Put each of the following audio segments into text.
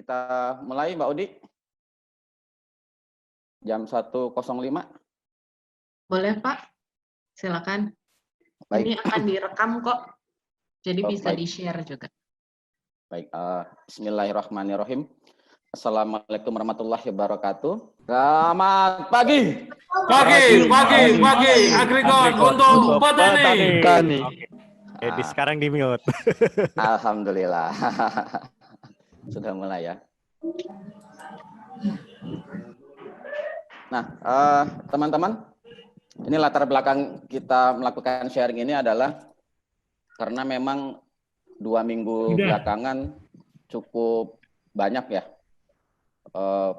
Kita mulai, Mbak Udi. Jam 1.05. Boleh, Pak. Silakan. Baik. Ini akan direkam kok. Jadi bisa baik. di-share juga. Baik. Bismillahirrahmanirrahim. Assalamualaikum warahmatullahi wabarakatuh. Selamat pagi. Pagi. Agrikon untuk petani. Oke. Sekarang di mute. Alhamdulillah. Sudah mulai ya. Nah, teman-teman, ini latar belakang kita melakukan sharing ini adalah karena memang 2 minggu belakangan cukup banyak ya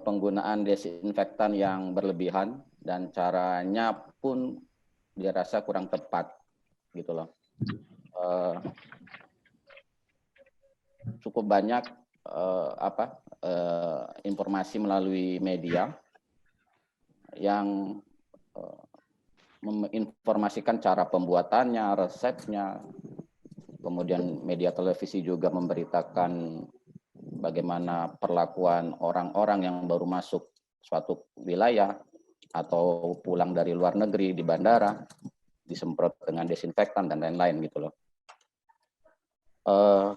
penggunaan desinfektan yang berlebihan dan caranya pun dirasa kurang tepat gitu loh. Cukup banyak informasi melalui media yang menginformasikan cara pembuatannya, resepnya, kemudian media televisi juga memberitakan bagaimana perlakuan orang-orang yang baru masuk suatu wilayah atau pulang dari luar negeri di bandara, disemprot dengan desinfektan dan lain-lain gitu loh.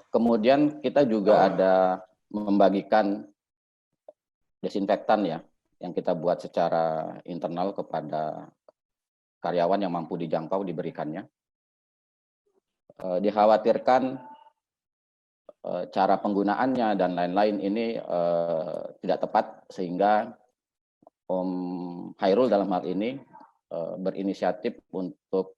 Kemudian kita juga ada membagikan desinfektan ya, yang kita buat secara internal kepada karyawan yang mampu dijangkau diberikannya. Dikhawatirkan cara penggunaannya dan lain-lain ini tidak tepat, sehingga Om Hairul dalam hal ini berinisiatif untuk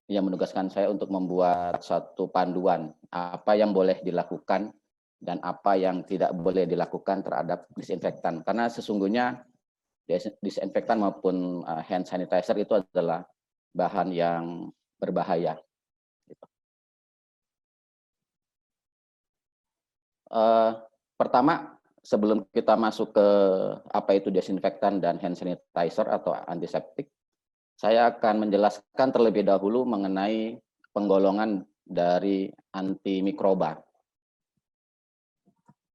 yang menugaskan saya untuk membuat satu panduan apa yang boleh dilakukan dan apa yang tidak boleh dilakukan terhadap disinfektan. Karena sesungguhnya disinfektan maupun hand sanitizer itu adalah bahan yang berbahaya. Pertama, sebelum kita masuk ke apa itu desinfektan dan hand sanitizer atau antiseptik, saya akan menjelaskan terlebih dahulu mengenai penggolongan dari antimikroba.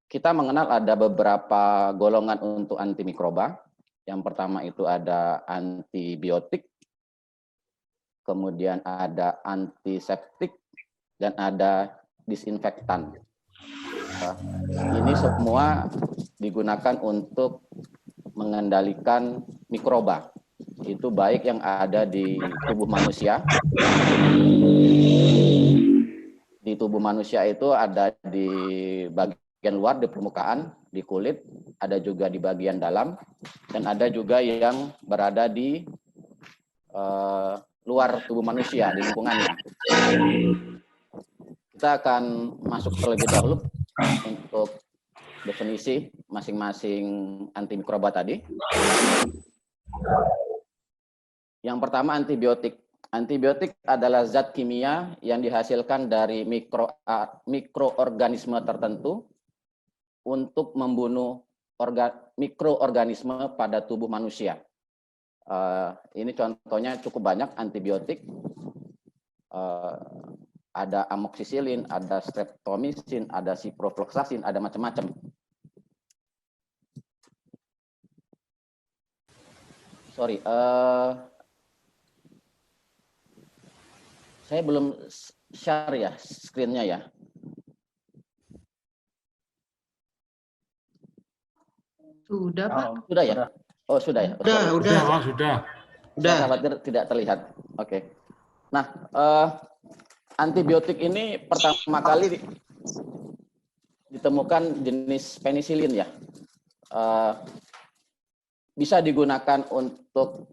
Kita mengenal ada beberapa golongan untuk antimikroba. Yang pertama itu ada antibiotik, kemudian ada antiseptik, dan ada disinfektan. Ini semua digunakan untuk mengendalikan mikroba. Itu baik yang ada di tubuh manusia. Di tubuh manusia itu ada di bagian luar, di permukaan, di kulit, ada juga di bagian dalam, dan ada juga yang berada di luar tubuh manusia, di lingkungannya. Kita akan masuk terlebih dahulu untuk definisi masing-masing antimikroba tadi. Yang pertama antibiotik. Antibiotik adalah zat kimia yang dihasilkan dari mikroorganisme tertentu untuk membunuh mikroorganisme pada tubuh manusia. Ini contohnya cukup banyak antibiotik. Ada amoxicillin, ada streptomycin, ada ciprofloxacin, ada macam-macam. Sorry, saya belum share ya screen-nya ya. Sudah, Pak. Sudah ya? Oh, sudah ya? Sudah. Saya khawatir tidak terlihat. Oke. Nah, antibiotik ini pertama kali ditemukan jenis penisilin ya. Bisa digunakan untuk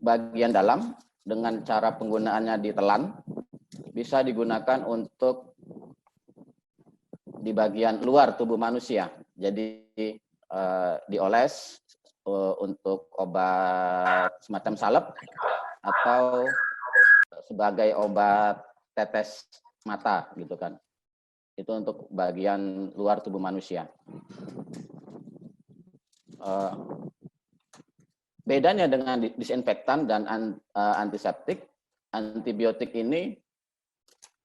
bagian dalam dengan cara penggunaannya ditelan. Bisa digunakan untuk di bagian luar tubuh manusia. Jadi dioles untuk obat semacam salep atau sebagai obat tetes mata gitu kan. Itu untuk bagian luar tubuh manusia. Bedanya dengan disinfektan dan antiseptik, antibiotik ini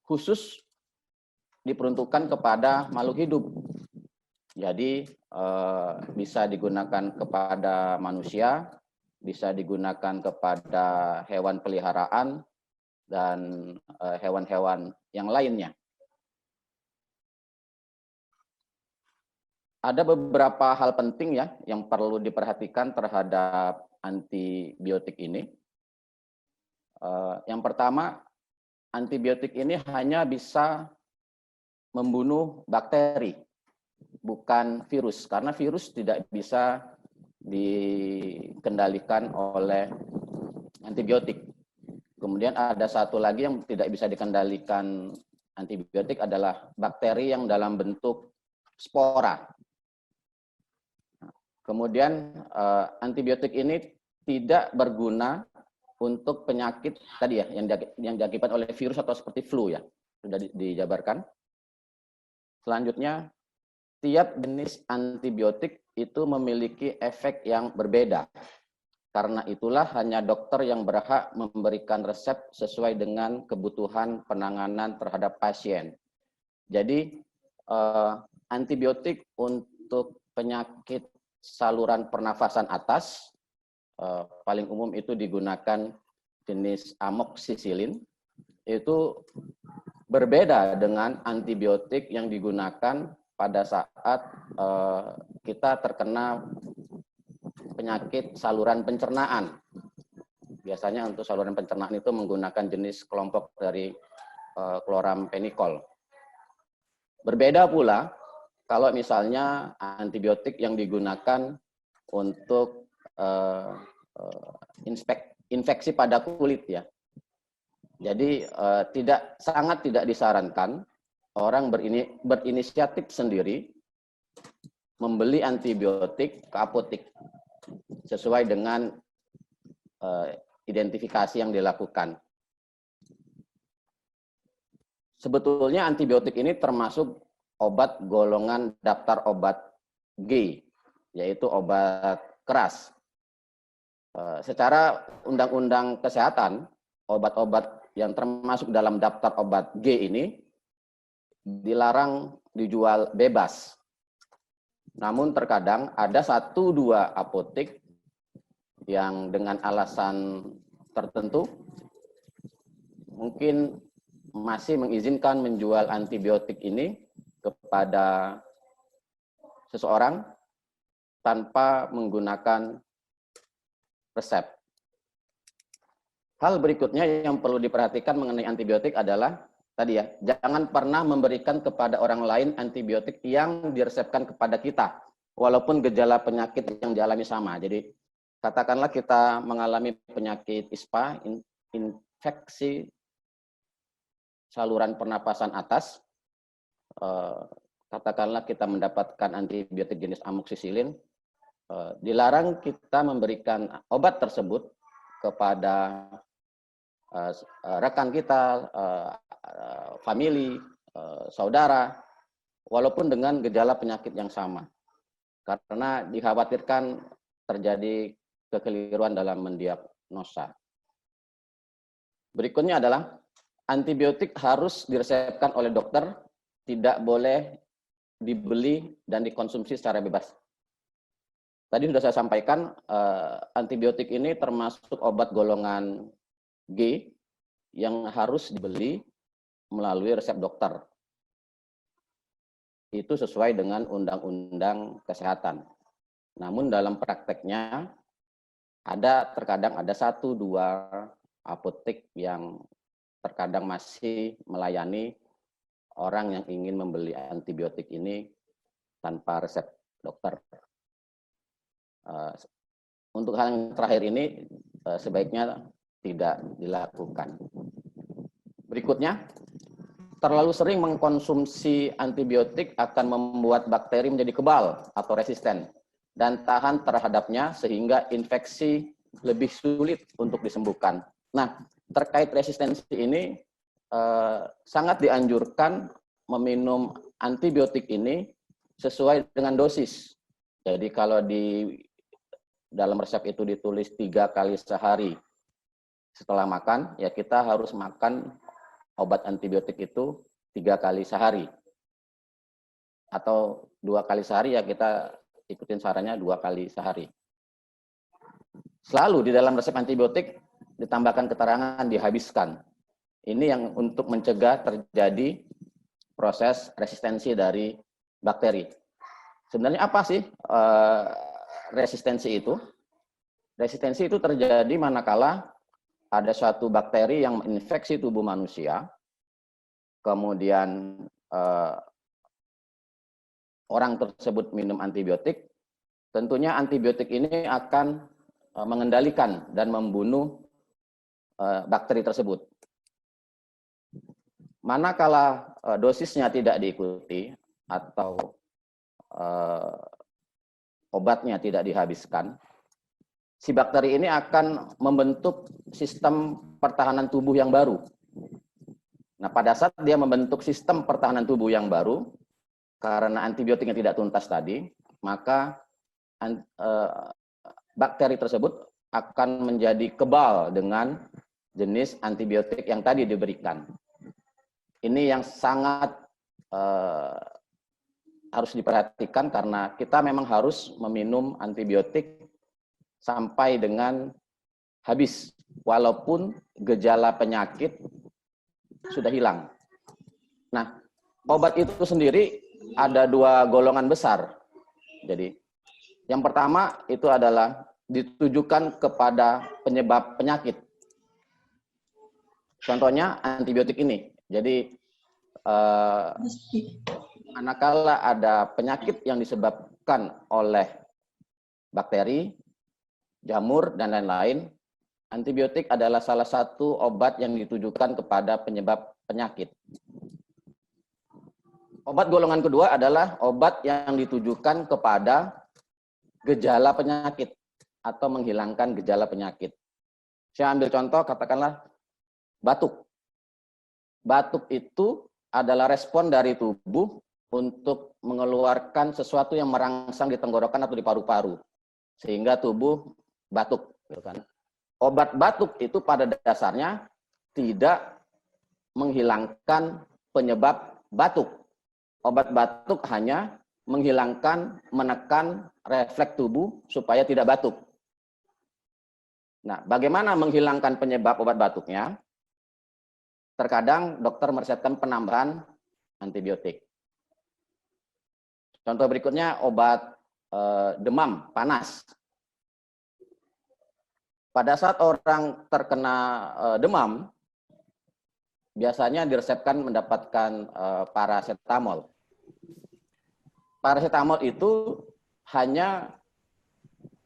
khusus diperuntukkan kepada makhluk hidup. Jadi bisa digunakan kepada manusia, bisa digunakan kepada hewan peliharaan, dan hewan-hewan yang lainnya. Ada beberapa hal penting ya yang perlu diperhatikan terhadap antibiotik ini. Yang pertama, antibiotik ini hanya bisa membunuh bakteri, bukan virus, karena virus tidak bisa dikendalikan oleh antibiotik. Kemudian ada satu lagi yang tidak bisa dikendalikan antibiotik adalah bakteri yang dalam bentuk spora. Kemudian antibiotik ini tidak berguna untuk penyakit tadi ya yang diakibatkan oleh virus atau seperti flu ya, sudah dijabarkan. Selanjutnya, tiap jenis antibiotik itu memiliki efek yang berbeda. Karena itulah hanya dokter yang berhak memberikan resep sesuai dengan kebutuhan penanganan terhadap pasien. Jadi antibiotik untuk penyakit saluran pernafasan atas paling umum itu digunakan jenis amoxicillin, itu berbeda dengan antibiotik yang digunakan pada saat kita terkena penyakit saluran pencernaan. Biasanya untuk saluran pencernaan itu menggunakan jenis kelompok dari chloramphenicol. Berbeda pula kalau misalnya antibiotik yang digunakan untuk infeksi pada kulit ya. Jadi sangat tidak disarankan orang berinisiatif sendiri membeli antibiotik ke apotek sesuai dengan identifikasi yang dilakukan. Sebetulnya antibiotik ini termasuk obat golongan daftar obat G, yaitu obat keras. Secara undang-undang kesehatan, obat-obat yang termasuk dalam daftar obat G ini dilarang dijual bebas. Namun terkadang ada 1-2 apotek yang dengan alasan tertentu mungkin masih mengizinkan menjual antibiotik ini kepada seseorang tanpa menggunakan resep. Hal berikutnya yang perlu diperhatikan mengenai antibiotik adalah tadi ya, jangan pernah memberikan kepada orang lain antibiotik yang diresepkan kepada kita, walaupun gejala penyakit yang dialami sama. Jadi katakanlah kita mengalami penyakit ISPA, infeksi saluran pernapasan atas, katakanlah kita mendapatkan antibiotik jenis amoxicillin, dilarang kita memberikan obat tersebut kepada rekan kita, famili, saudara, walaupun dengan gejala penyakit yang sama. Karena dikhawatirkan terjadi kekeliruan dalam mendiagnosa. Berikutnya adalah antibiotik harus diresepkan oleh dokter, tidak boleh dibeli dan dikonsumsi secara bebas. Tadi sudah saya sampaikan, antibiotik ini termasuk obat golongan G yang harus dibeli melalui resep dokter. Itu sesuai dengan undang-undang kesehatan. Namun dalam prakteknya terkadang ada 1-2 apotek yang terkadang masih melayani orang yang ingin membeli antibiotik ini tanpa resep dokter. Untuk hal yang terakhir ini sebaiknya tidak dilakukan. Berikutnya, terlalu sering mengkonsumsi antibiotik akan membuat bakteri menjadi kebal atau resisten dan tahan terhadapnya sehingga infeksi lebih sulit untuk disembuhkan. Nah, terkait resistensi ini sangat dianjurkan meminum antibiotik ini sesuai dengan dosis. Jadi kalau di dalam resep itu ditulis 3 kali sehari setelah makan, ya kita harus makan obat antibiotik itu 3 kali sehari. Atau 2 kali sehari ya kita ikutin sarannya 2 kali sehari. Selalu di dalam resep antibiotik ditambahkan keterangan dihabiskan. Ini yang untuk mencegah terjadi proses resistensi dari bakteri. Sebenarnya apa sih resistensi itu? Resistensi itu terjadi manakala ada suatu bakteri yang menginfeksi tubuh manusia, kemudian orang tersebut minum antibiotik, tentunya antibiotik ini akan mengendalikan dan membunuh bakteri tersebut. Manakala dosisnya tidak diikuti atau obatnya tidak dihabiskan, si bakteri ini akan membentuk sistem pertahanan tubuh yang baru. Nah, pada saat dia membentuk sistem pertahanan tubuh yang baru, karena antibiotiknya tidak tuntas tadi, maka bakteri tersebut akan menjadi kebal dengan jenis antibiotik yang tadi diberikan. Ini yang sangat harus diperhatikan karena kita memang harus meminum antibiotik sampai dengan habis, walaupun gejala penyakit sudah hilang. Nah, obat itu sendiri ada 2 golongan besar. Jadi, yang pertama itu adalah ditujukan kepada penyebab penyakit. Contohnya antibiotik ini. Jadi, manakala ada penyakit yang disebabkan oleh bakteri, jamur, dan lain-lain, antibiotik adalah salah satu obat yang ditujukan kepada penyebab penyakit. Obat golongan kedua adalah obat yang ditujukan kepada gejala penyakit atau menghilangkan gejala penyakit. Saya ambil contoh, katakanlah batuk. Batuk itu adalah respon dari tubuh untuk mengeluarkan sesuatu yang merangsang di tenggorokan atau di paru-paru, sehingga tubuh batuk. Obat batuk itu pada dasarnya tidak menghilangkan penyebab batuk. Obat batuk hanya menghilangkan, menekan refleks tubuh supaya tidak batuk. Nah, bagaimana menghilangkan penyebab obat batuknya? Terkadang dokter meresepkan penambahan antibiotik. Contoh berikutnya obat demam panas. Pada saat orang terkena demam, biasanya diresepkan mendapatkan paracetamol. Paracetamol itu hanya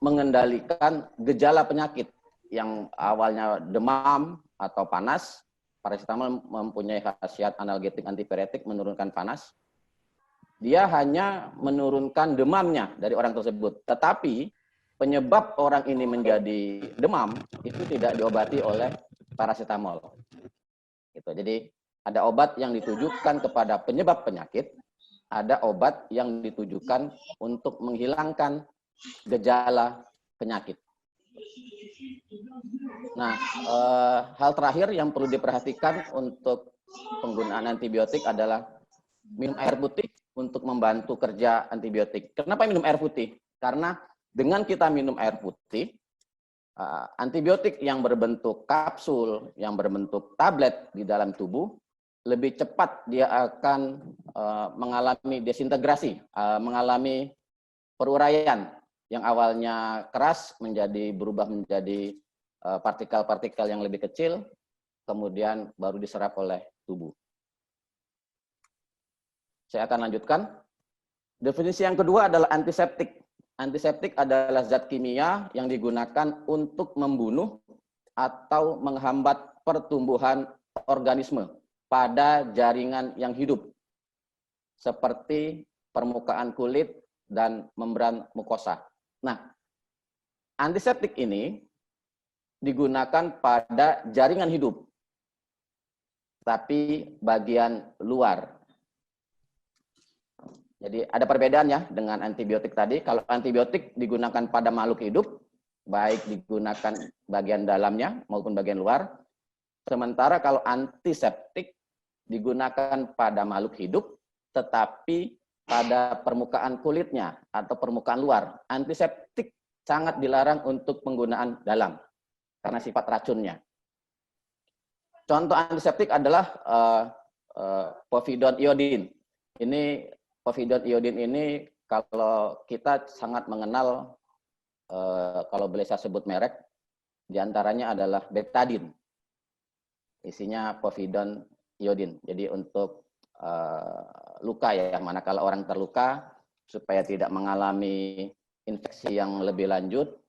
mengendalikan gejala penyakit yang awalnya demam atau panas. Paracetamol mempunyai khasiat analgetik antipiretik, menurunkan panas. Dia hanya menurunkan demamnya dari orang tersebut. Tetapi penyebab orang ini menjadi demam itu tidak diobati oleh paracetamol. Gitu. Jadi ada obat yang ditujukan kepada penyebab penyakit, ada obat yang ditujukan untuk menghilangkan gejala penyakit. Nah, hal terakhir yang perlu diperhatikan untuk penggunaan antibiotik adalah minum air putih untuk membantu kerja antibiotik. Kenapa minum air putih? Karena dengan kita minum air putih, antibiotik yang berbentuk kapsul, yang berbentuk tablet di dalam tubuh, lebih cepat dia akan mengalami desintegrasi, mengalami peruraian yang awalnya keras berubah menjadi partikel-partikel yang lebih kecil, kemudian baru diserap oleh tubuh. Saya akan lanjutkan. Definisi yang kedua adalah antiseptik. Antiseptik adalah zat kimia yang digunakan untuk membunuh atau menghambat pertumbuhan organisme pada jaringan yang hidup, seperti permukaan kulit dan membran mukosa. Nah, antiseptik ini digunakan pada jaringan hidup, tapi bagian luar. Jadi ada perbedaannya dengan antibiotik tadi. Kalau antibiotik digunakan pada makhluk hidup, baik digunakan bagian dalamnya maupun bagian luar. Sementara kalau antiseptik digunakan pada makhluk hidup, tetapi pada permukaan kulitnya atau permukaan luar. Antiseptik sangat dilarang untuk penggunaan dalam karena sifat racunnya. Contoh antiseptik adalah povidone iodine. Ini povidone iodine ini kalau kita sangat mengenal, kalau boleh saya sebut merek, diantaranya adalah betadine. Isinya povidone iodine. Jadi untuk luka ya, manakala orang terluka supaya tidak mengalami infeksi yang lebih lanjut,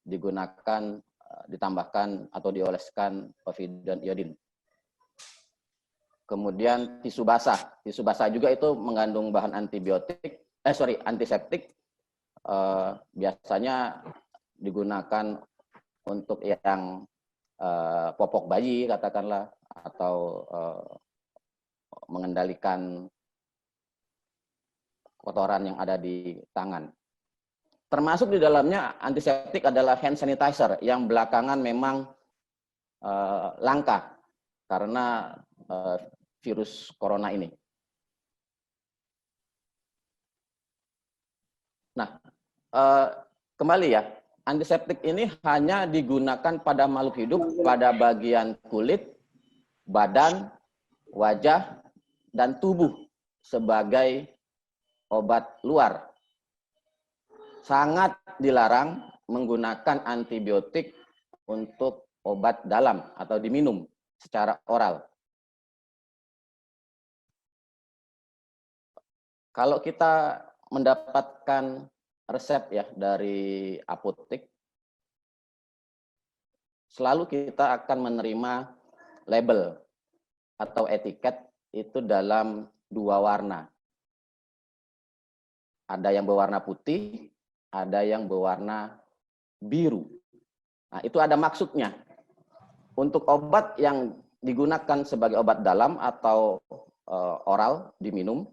digunakan, ditambahkan atau dioleskan povidone iodine. Kemudian tisu basah. Tisu basah juga itu mengandung bahan antiseptik. Biasanya digunakan untuk yang popok bayi katakanlah, atau mengendalikan kotoran yang ada di tangan. Termasuk di dalamnya antiseptik adalah hand sanitizer yang belakangan memang langka karena virus corona ini. Nah, kembali ya, antiseptik ini hanya digunakan pada makhluk hidup pada bagian kulit, badan, wajah, dan tubuh sebagai obat luar. Sangat dilarang menggunakan antibiotik untuk obat dalam atau diminum secara oral. Kalau kita mendapatkan resep ya dari apotek, selalu kita akan menerima label atau etiket itu dalam 2 warna. Ada yang berwarna putih, ada yang berwarna biru. Nah, itu ada maksudnya. Untuk obat yang digunakan sebagai obat dalam atau oral diminum,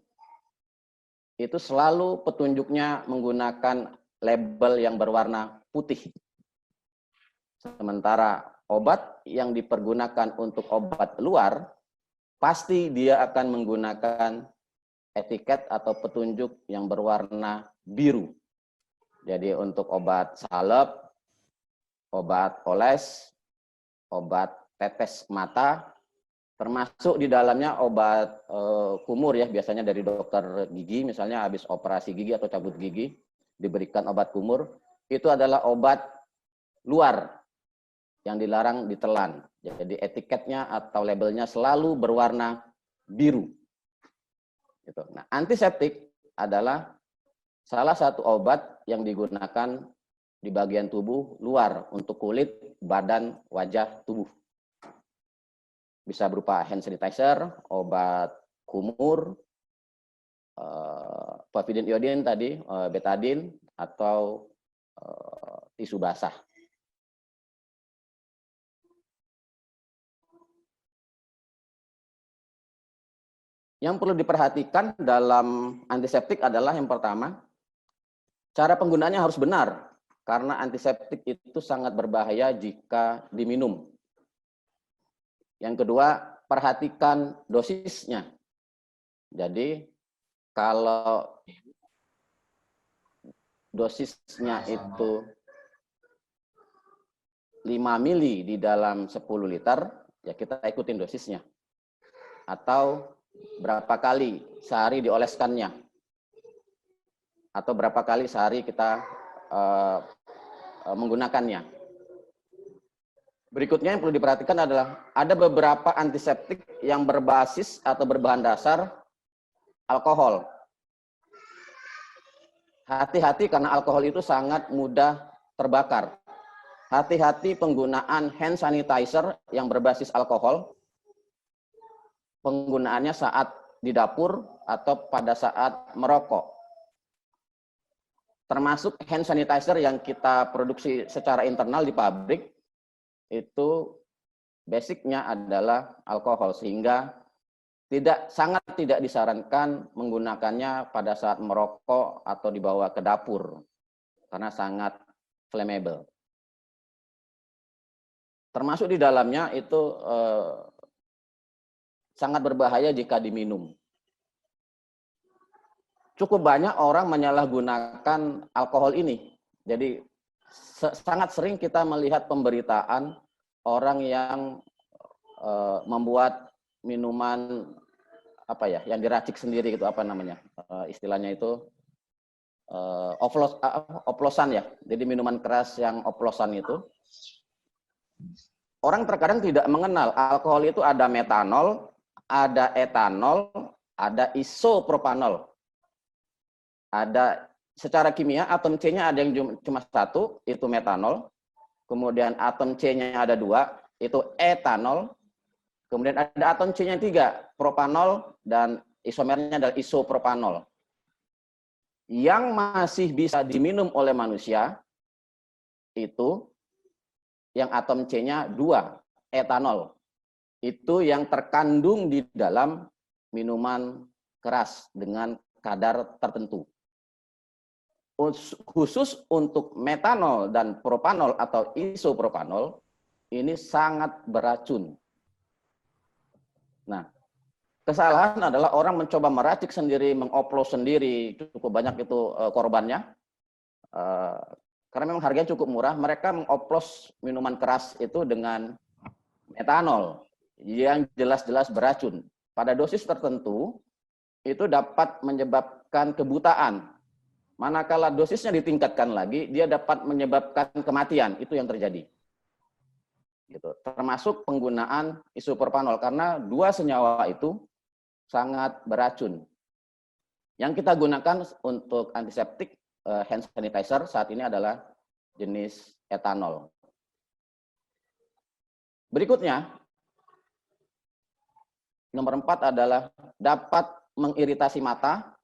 itu selalu petunjuknya menggunakan label yang berwarna putih. Sementara obat yang dipergunakan untuk obat luar, pasti dia akan menggunakan etiket atau petunjuk yang berwarna biru. Jadi untuk obat salep, obat oles, obat tetes mata, termasuk di dalamnya obat kumur ya, biasanya dari dokter gigi, misalnya habis operasi gigi atau cabut gigi, diberikan obat kumur, itu adalah obat luar yang dilarang ditelan. Jadi etiketnya atau labelnya selalu berwarna biru. Gitu. Nah, antiseptik adalah salah satu obat yang digunakan di bagian tubuh luar untuk kulit, badan, wajah, tubuh. Bisa berupa hand sanitizer, obat kumur, povidone iodine tadi, betadine, atau tisu basah. Yang perlu diperhatikan dalam antiseptik adalah yang pertama, cara penggunaannya harus benar, karena antiseptik itu sangat berbahaya jika diminum. Yang kedua, perhatikan dosisnya. Jadi, kalau dosisnya itu 5 mili di dalam 10 liter, ya kita ikutin dosisnya. Atau berapa kali sehari dioleskannya. Atau berapa kali sehari kita menggunakannya. Berikutnya yang perlu diperhatikan adalah ada beberapa antiseptik yang berbasis atau berbahan dasar alkohol. Hati-hati karena alkohol itu sangat mudah terbakar. Hati-hati penggunaan hand sanitizer yang berbasis alkohol. Penggunaannya saat di dapur atau pada saat merokok. Termasuk hand sanitizer yang kita produksi secara internal di pabrik, itu basicnya adalah alkohol, sehingga sangat tidak disarankan menggunakannya pada saat merokok atau dibawa ke dapur karena sangat flammable. Termasuk di dalamnya itu sangat berbahaya jika diminum. Cukup banyak orang menyalahgunakan alkohol ini. Jadi sangat sering kita melihat pemberitaan orang yang membuat minuman apa ya, yang diracik sendiri gitu, apa namanya, istilahnya itu oplosan ya. Jadi minuman keras yang oplosan itu. Orang terkadang tidak mengenal alkohol itu ada metanol, ada etanol, ada isopropanol. Ada secara kimia atom C-nya ada yang cuma satu, itu metanol. Kemudian atom C-nya ada dua, itu etanol. Kemudian ada atom C-nya tiga, propanol, dan isomernya adalah isopropanol. Yang masih bisa diminum oleh manusia itu yang atom C-nya dua, etanol. Itu yang terkandung di dalam minuman keras dengan kadar tertentu. Khusus untuk metanol dan propanol atau isopropanol, ini sangat beracun. Nah, kesalahan adalah orang mencoba meracik sendiri, mengoplos sendiri, cukup banyak itu korbannya. Karena memang harganya cukup murah, mereka mengoplos minuman keras itu dengan metanol yang jelas-jelas beracun. Pada dosis tertentu, itu dapat menyebabkan kebutaan. Manakala dosisnya ditingkatkan lagi, dia dapat menyebabkan kematian. Itu yang terjadi. Gitu. Termasuk penggunaan isopropanol, karena dua senyawa itu sangat beracun. Yang kita gunakan untuk antiseptik, hand sanitizer saat ini adalah jenis etanol. Berikutnya, nomor 4 adalah dapat mengiritasi mata,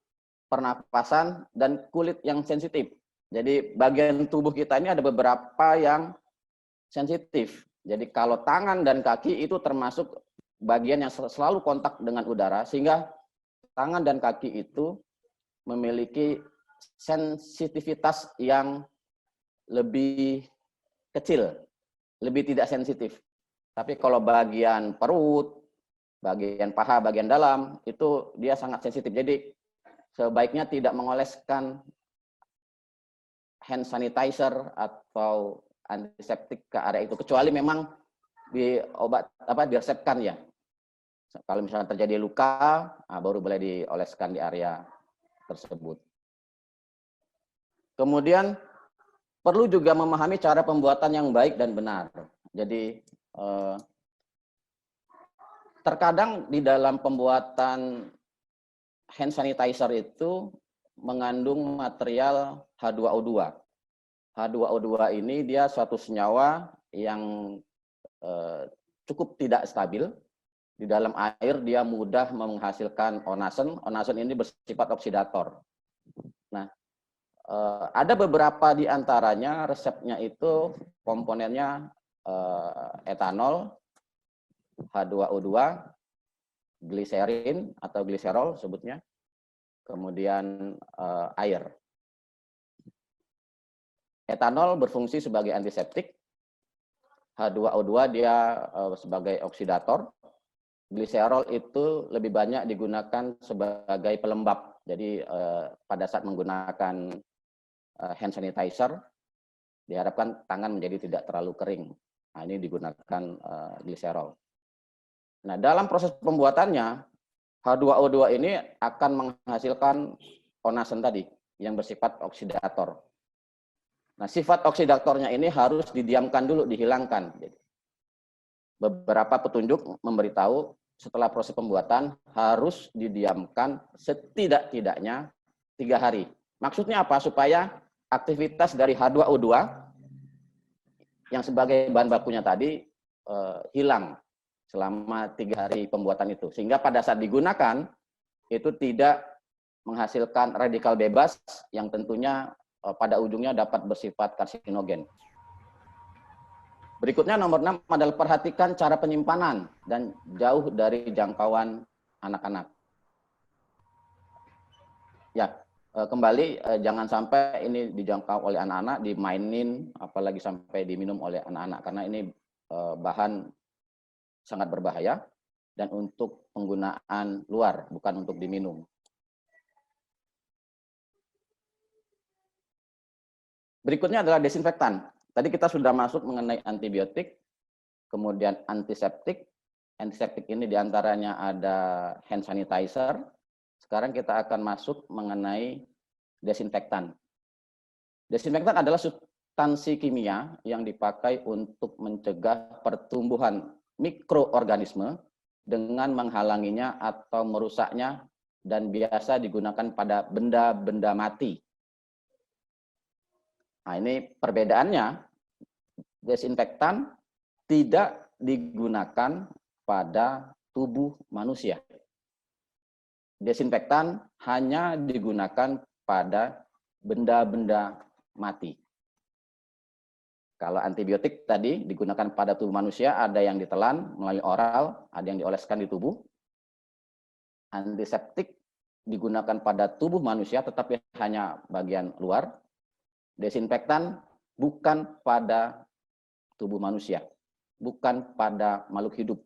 pernapasan, dan kulit yang sensitif. Jadi bagian tubuh kita ini ada beberapa yang sensitif. Jadi kalau tangan dan kaki itu termasuk bagian yang selalu kontak dengan udara, sehingga tangan dan kaki itu memiliki sensitivitas yang lebih kecil, lebih tidak sensitif. Tapi kalau bagian perut, bagian paha, bagian dalam, itu dia sangat sensitif. Jadi sebaiknya tidak mengoleskan hand sanitizer atau antiseptik ke area itu, kecuali memang diresepkan ya. Kalau misalnya terjadi luka, baru boleh dioleskan di area tersebut. Kemudian perlu juga memahami cara pembuatan yang baik dan benar. Jadi terkadang di dalam pembuatan hand sanitizer itu mengandung material H2O2. H2O2 ini dia suatu senyawa yang cukup tidak stabil. Di dalam air dia mudah menghasilkan onasen. Onasen ini bersifat oksidator. Nah, ada beberapa di antaranya resepnya itu komponennya etanol, H2O2, gliserin atau gliserol sebutnya, kemudian air. Etanol berfungsi sebagai antiseptik, H2O2 dia sebagai oksidator, gliserol itu lebih banyak digunakan sebagai pelembab. Jadi pada saat menggunakan hand sanitizer, diharapkan tangan menjadi tidak terlalu kering. Nah, ini digunakan gliserol. Nah, dalam proses pembuatannya, H2O2 ini akan menghasilkan onasen tadi, yang bersifat oksidator. Nah, sifat oksidatornya ini harus didiamkan dulu, dihilangkan. Beberapa petunjuk memberitahu setelah proses pembuatan harus didiamkan setidak-tidaknya 3 hari. Maksudnya apa? Supaya aktivitas dari H2O2 yang sebagai bahan bakunya tadi hilang selama 3 hari pembuatan itu. Sehingga pada saat digunakan, itu tidak menghasilkan radikal bebas yang tentunya pada ujungnya dapat bersifat karsinogen. Berikutnya nomor 6 adalah perhatikan cara penyimpanan dan jauh dari jangkauan anak-anak. Ya, kembali jangan sampai ini dijangkau oleh anak-anak, dimainin, apalagi sampai diminum oleh anak-anak, karena ini bahan sangat berbahaya. dan untuk penggunaan luar, bukan untuk diminum. Berikutnya adalah desinfektan. Tadi kita sudah masuk mengenai antibiotik, kemudian antiseptik. Antiseptik ini diantaranya ada hand sanitizer. Sekarang kita akan masuk mengenai desinfektan. Desinfektan adalah substansi kimia yang dipakai untuk mencegah pertumbuhan mikroorganisme dengan menghalanginya atau merusaknya dan biasa digunakan pada benda-benda mati. Nah, ini perbedaannya, desinfektan tidak digunakan pada tubuh manusia. Desinfektan hanya digunakan pada benda-benda mati. Kalau antibiotik tadi digunakan pada tubuh manusia, ada yang ditelan melalui oral, ada yang dioleskan di tubuh. Antiseptik digunakan pada tubuh manusia, tetapi hanya bagian luar. Desinfektan bukan pada tubuh manusia, bukan pada makhluk hidup,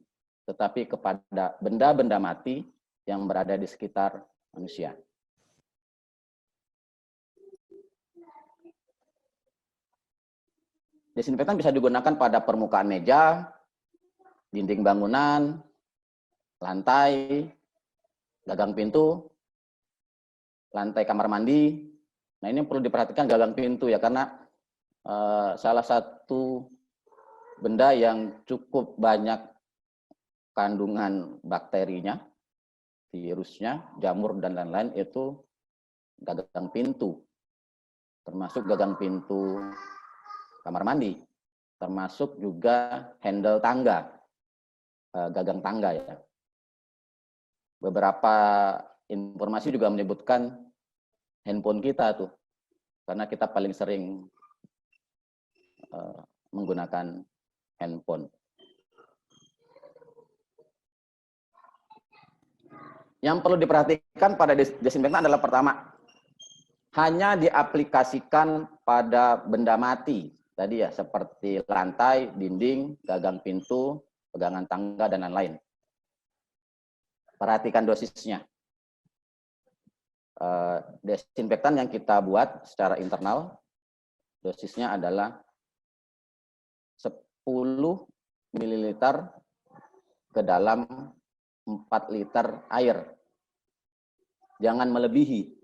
tetapi kepada benda-benda mati yang berada di sekitar manusia. Desinfektan bisa digunakan pada permukaan meja, dinding bangunan, lantai, gagang pintu, lantai kamar mandi. Nah, ini perlu diperhatikan gagang pintu ya, karena salah satu benda yang cukup banyak kandungan bakterinya, virusnya, jamur, dan lain-lain itu gagang pintu. Termasuk gagang pintu kamar mandi, termasuk juga handle tangga, gagang tangga ya. Beberapa informasi juga menyebutkan handphone kita tuh, karena kita paling sering menggunakan handphone. Yang perlu diperhatikan pada desinfektan adalah pertama, hanya diaplikasikan pada benda mati. Tadi ya, seperti lantai, dinding, gagang pintu, pegangan tangga, dan lain-lain. Perhatikan dosisnya. Desinfektan yang kita buat secara internal, dosisnya adalah 10 ml ke dalam 4 liter air. Jangan melebihi,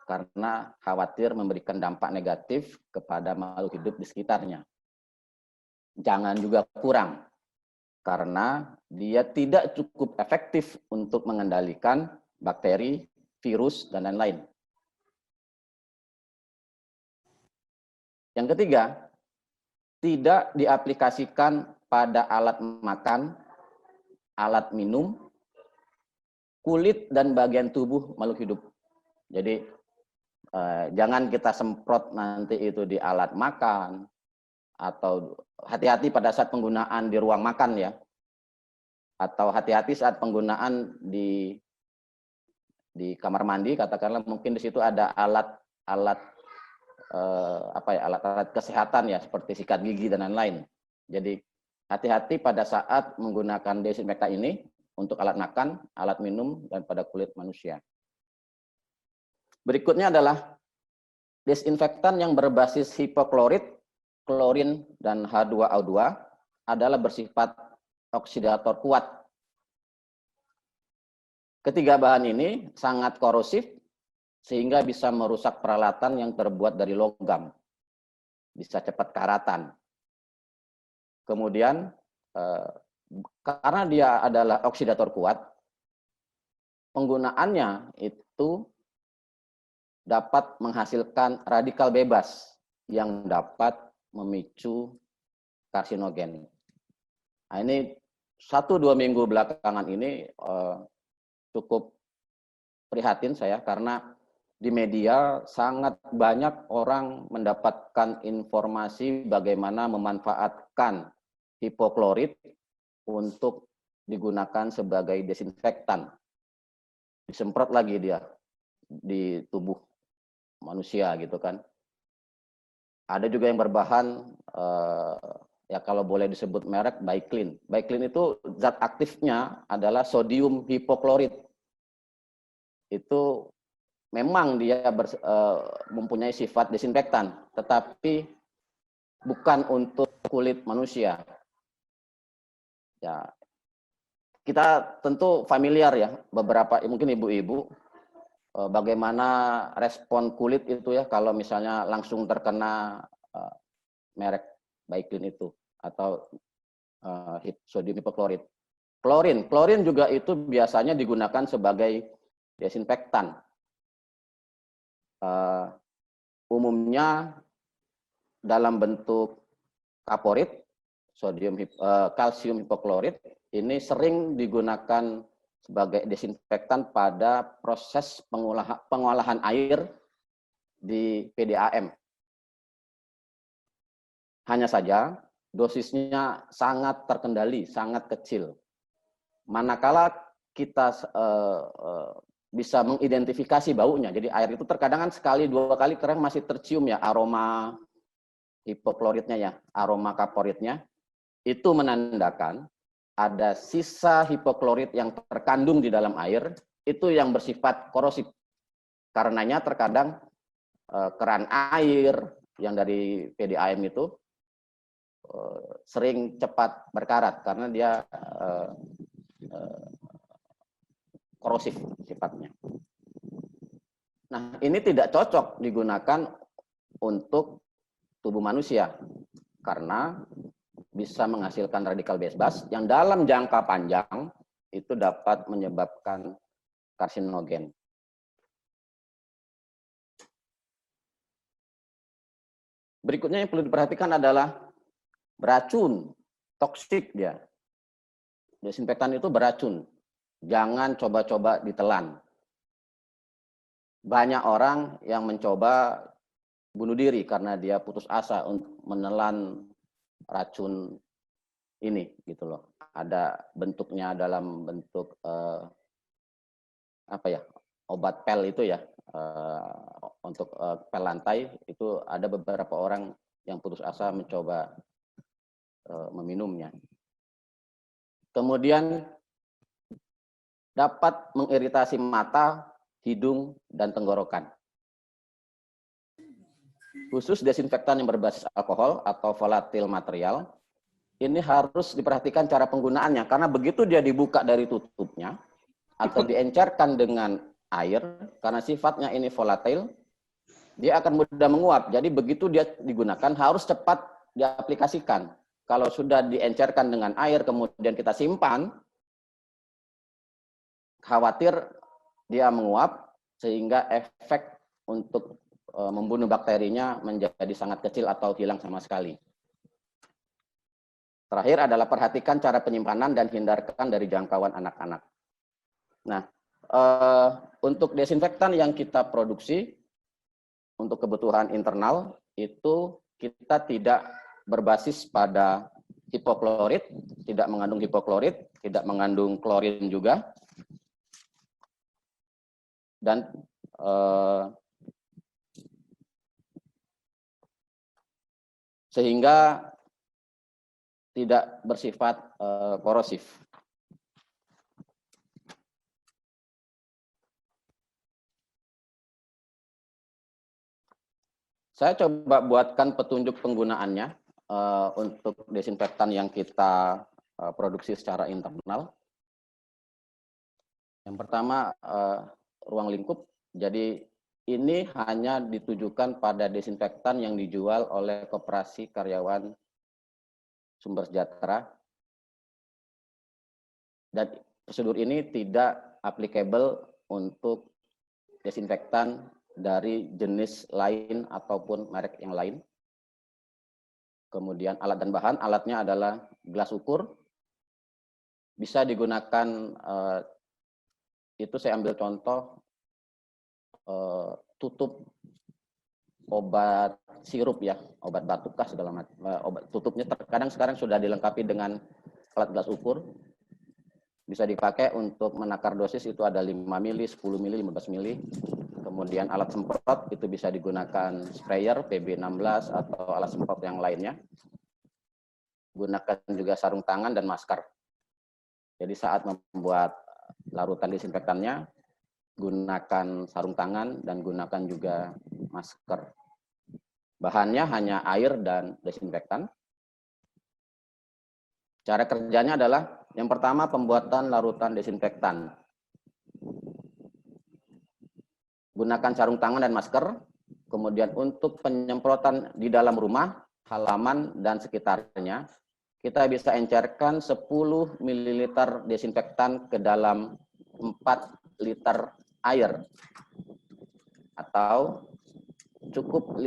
karena khawatir memberikan dampak negatif kepada makhluk hidup di sekitarnya. Jangan juga kurang, karena dia tidak cukup efektif untuk mengendalikan bakteri, virus, dan lain-lain. Yang ketiga, tidak diaplikasikan pada alat makan, alat minum, kulit, dan bagian tubuh makhluk hidup. Jadi, jangan kita semprot nanti itu di alat makan, atau hati-hati pada saat penggunaan di ruang makan ya, atau hati-hati saat penggunaan di kamar mandi, katakanlah mungkin di situ ada alat kesehatan ya, seperti sikat gigi dan lain-lain. Jadi hati-hati pada saat menggunakan desinfektan ini untuk alat makan, alat minum, dan pada kulit manusia. Berikutnya adalah desinfektan yang berbasis hipoklorit, klorin, dan H2O2 adalah bersifat oksidator kuat. Ketiga bahan ini sangat korosif sehingga bisa merusak peralatan yang terbuat dari logam. Bisa cepat karatan. Kemudian karena dia adalah oksidator kuat, penggunaannya itu dapat menghasilkan radikal bebas yang dapat memicu karsinogen. Nah, ini 1-2 minggu belakangan ini cukup prihatin saya, karena di media sangat banyak orang mendapatkan informasi bagaimana memanfaatkan hipoklorit untuk digunakan sebagai desinfektan. Disemprot lagi dia di tubuh manusia gitu kan. Ada juga yang berbahan ya kalau boleh disebut merek Baiklin. Baiklin itu zat aktifnya adalah sodium hipoklorit. Itu memang dia mempunyai sifat desinfektan, tetapi bukan untuk kulit manusia. Ya, kita tentu familiar ya, beberapa mungkin ibu-ibu bagaimana respon kulit itu ya kalau misalnya langsung terkena merek Baiklin itu atau sodium hipoklorit. Klorin juga itu biasanya digunakan sebagai desinfektan. Umumnya dalam bentuk kaporit, kalsium hipoklorit, ini sering digunakan sebagai desinfektan pada proses pengolahan air di PDAM. Hanya saja dosisnya sangat terkendali, sangat kecil. Manakala kita bisa mengidentifikasi baunya, jadi air itu terkadang kan sekali dua kali kadang masih tercium ya aroma hipokloritnya ya, aroma kaporitnya, itu menandakan ada sisa hipoklorit yang terkandung di dalam air, itu yang bersifat korosif. Karenanya terkadang keran air yang dari PDAM itu sering cepat berkarat karena dia korosif sifatnya. Nah, ini tidak cocok digunakan untuk tubuh manusia karena bisa menghasilkan radikal bebas yang dalam jangka panjang itu dapat menyebabkan karsinogen. Berikutnya yang perlu diperhatikan adalah beracun, toksik dia. Desinfektan itu beracun. Jangan coba-coba ditelan. Banyak orang yang mencoba bunuh diri karena dia putus asa untuk menelan racun ini, gitu loh. Ada bentuknya dalam bentuk obat pel itu ya. Untuk pel lantai itu ada beberapa orang yang putus asa mencoba meminumnya. Kemudian dapat mengiritasi mata, hidung, dan tenggorokan. Khusus desinfektan yang berbasis alkohol atau volatil material, ini harus diperhatikan cara penggunaannya. Karena begitu dia dibuka dari tutupnya, atau diencerkan dengan air, karena sifatnya ini volatil, dia akan mudah menguap. Jadi begitu dia digunakan, harus cepat diaplikasikan. Kalau sudah diencerkan dengan air, kemudian kita simpan, khawatir dia menguap, sehingga efek untuk membunuh bakterinya menjadi sangat kecil atau hilang sama sekali. Terakhir adalah perhatikan cara penyimpanan dan hindarkan dari jangkauan anak-anak. Nah, untuk desinfektan yang kita produksi, untuk kebutuhan internal, itu kita tidak berbasis pada hipoklorit, tidak mengandung hipoklorit, tidak mengandung klorin juga. Dan sehingga tidak bersifat korosif. Saya coba buatkan petunjuk penggunaannya untuk desinfektan yang kita produksi secara internal. Yang pertama, ruang lingkup. Jadi ini hanya ditujukan pada desinfektan yang dijual oleh Koperasi Karyawan Sumber Sejahtera. Dan prosedur ini tidak applicable untuk desinfektan dari jenis lain ataupun merek yang lain. Kemudian alat dan bahan, alatnya adalah gelas ukur. Bisa digunakan, itu saya ambil contoh, tutup obat sirup ya, obat batuk kah segala macam. Obat tutupnya terkadang sekarang sudah dilengkapi dengan alat gelas ukur. Bisa dipakai untuk menakar dosis, itu ada 5 mili, 10 mili, 15 mili. Kemudian alat semprot itu bisa digunakan sprayer PB16 atau alat semprot yang lainnya. gunakan juga sarung tangan dan masker. Jadi saat membuat larutan disinfektannya, gunakan sarung tangan dan gunakan juga masker. Bahannya hanya air dan desinfektan. Cara kerjanya adalah yang pertama pembuatan larutan desinfektan. Gunakan sarung tangan dan masker. Kemudian untuk penyemprotan di dalam rumah, halaman, dan sekitarnya, kita bisa encerkan 10 ml desinfektan ke dalam 4 liter air. Atau cukup 5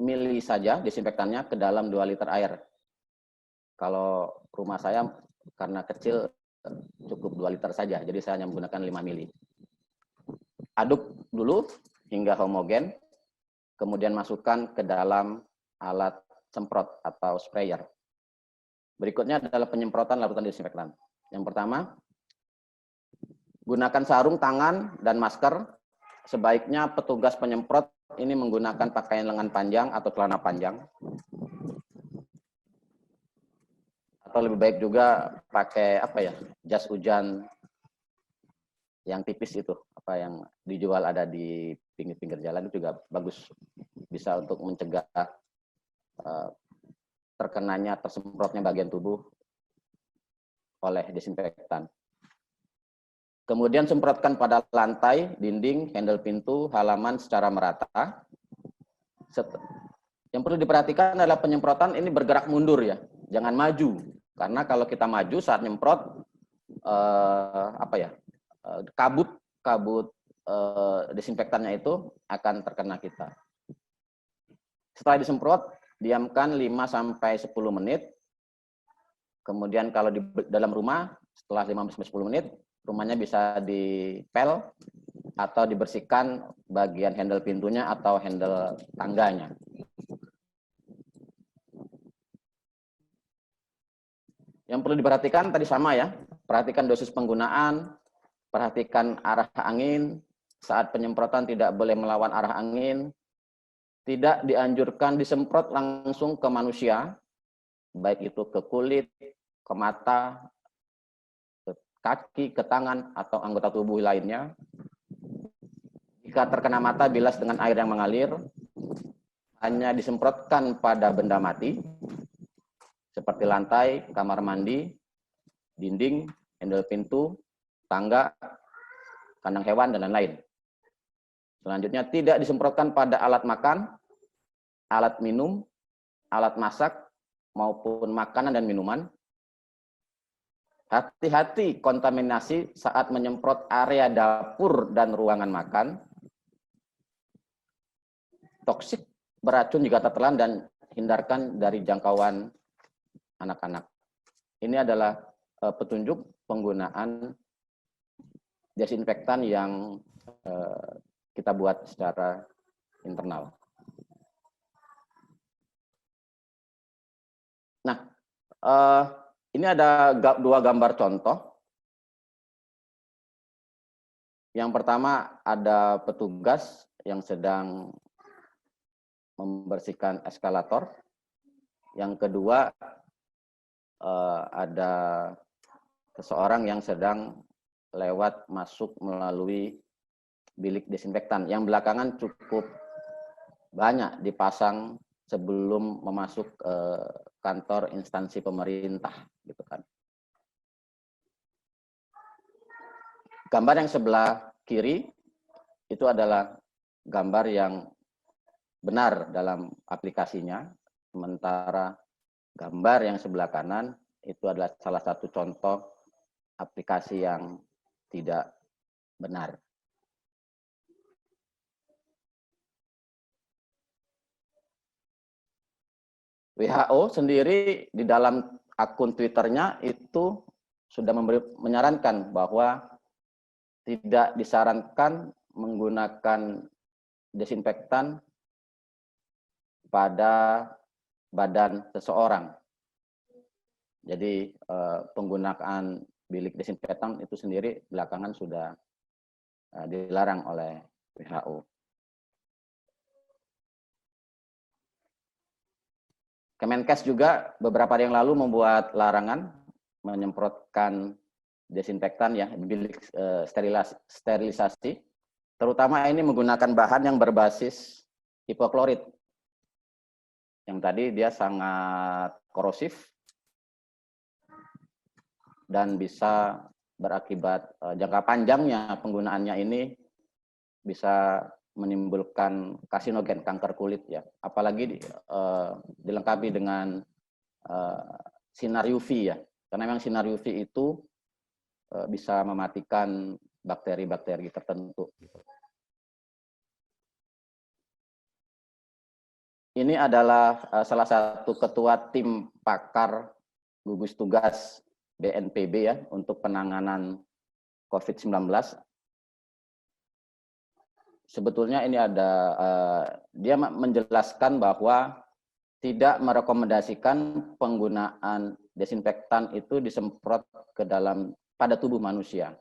mili saja desinfektannya ke dalam 2 liter air. Kalau rumah saya karena kecil cukup 2 liter saja, jadi saya hanya menggunakan 5 mili. Aduk dulu hingga homogen, kemudian masukkan ke dalam alat semprot atau sprayer. Berikutnya adalah penyemprotan larutan desinfektan. Yang pertama, gunakan sarung tangan dan masker. Sebaiknya petugas penyemprot ini menggunakan pakaian lengan panjang atau celana panjang. Atau lebih baik juga pakai jas hujan yang tipis itu, yang dijual ada di pinggir-pinggir jalan itu juga bagus. Bisa untuk mencegah tersemprotnya bagian tubuh oleh desinfektan. Kemudian semprotkan pada lantai, dinding, handle pintu, halaman secara merata. Yang perlu diperhatikan adalah penyemprotan ini bergerak mundur ya, jangan maju. Karena kalau kita maju saat nyemprot, kabut desinfektannya itu akan terkena kita. Setelah disemprot, diamkan 5-10 menit. Kemudian kalau di dalam rumah, setelah 5-10 menit, rumahnya bisa dipel atau dibersihkan bagian handle pintunya atau handle tangganya. Yang perlu diperhatikan tadi sama ya, perhatikan dosis penggunaan, perhatikan arah angin, saat penyemprotan tidak boleh melawan arah angin, tidak dianjurkan disemprot langsung ke manusia, baik itu ke kulit, ke mata, kaki, ke tangan, atau anggota tubuh lainnya. Jika terkena mata, bilas dengan air yang mengalir. Hanya disemprotkan pada benda mati, seperti lantai, kamar mandi, dinding, handle pintu, tangga, kandang hewan, dan lain-lain. Selanjutnya, tidak disemprotkan pada alat makan, alat minum, alat masak, maupun makanan dan minuman. Hati-hati kontaminasi saat menyemprot area dapur dan ruangan makan. Toksik, beracun jika tertelan, dan hindarkan dari jangkauan anak-anak. Ini adalah petunjuk penggunaan desinfektan yang kita buat secara internal. Nah, ini ada 2 gambar contoh. Yang pertama ada petugas yang sedang membersihkan eskalator. Yang kedua ada seseorang yang sedang lewat masuk melalui bilik desinfektan. Yang belakangan cukup banyak dipasang sebelum memasuk kantor instansi pemerintah, gitu kan. Gambar yang sebelah kiri itu adalah gambar yang benar dalam aplikasinya, sementara gambar yang sebelah kanan itu adalah salah satu contoh aplikasi yang tidak benar. WHO sendiri di dalam akun Twitternya itu sudah menyarankan bahwa tidak disarankan menggunakan desinfektan pada badan seseorang. Jadi penggunaan bilik desinfektan itu sendiri belakangan sudah dilarang oleh WHO. Kemenkes juga beberapa hari yang lalu membuat larangan menyemprotkan desinfektan ya di bilik sterilisasi, terutama ini menggunakan bahan yang berbasis hipoklorit. Yang tadi dia sangat korosif dan bisa berakibat jangka panjangnya penggunaannya ini bisa menimbulkan karsinogen, kanker kulit ya. Apalagi dilengkapi dengan sinar UV ya. Karena memang sinar UV itu bisa mematikan bakteri-bakteri tertentu. Ini adalah salah satu ketua tim pakar gugus tugas BNPB ya untuk penanganan COVID-19. Sebetulnya ini ada, dia menjelaskan bahwa tidak merekomendasikan penggunaan desinfektan itu disemprot ke dalam pada tubuh manusia.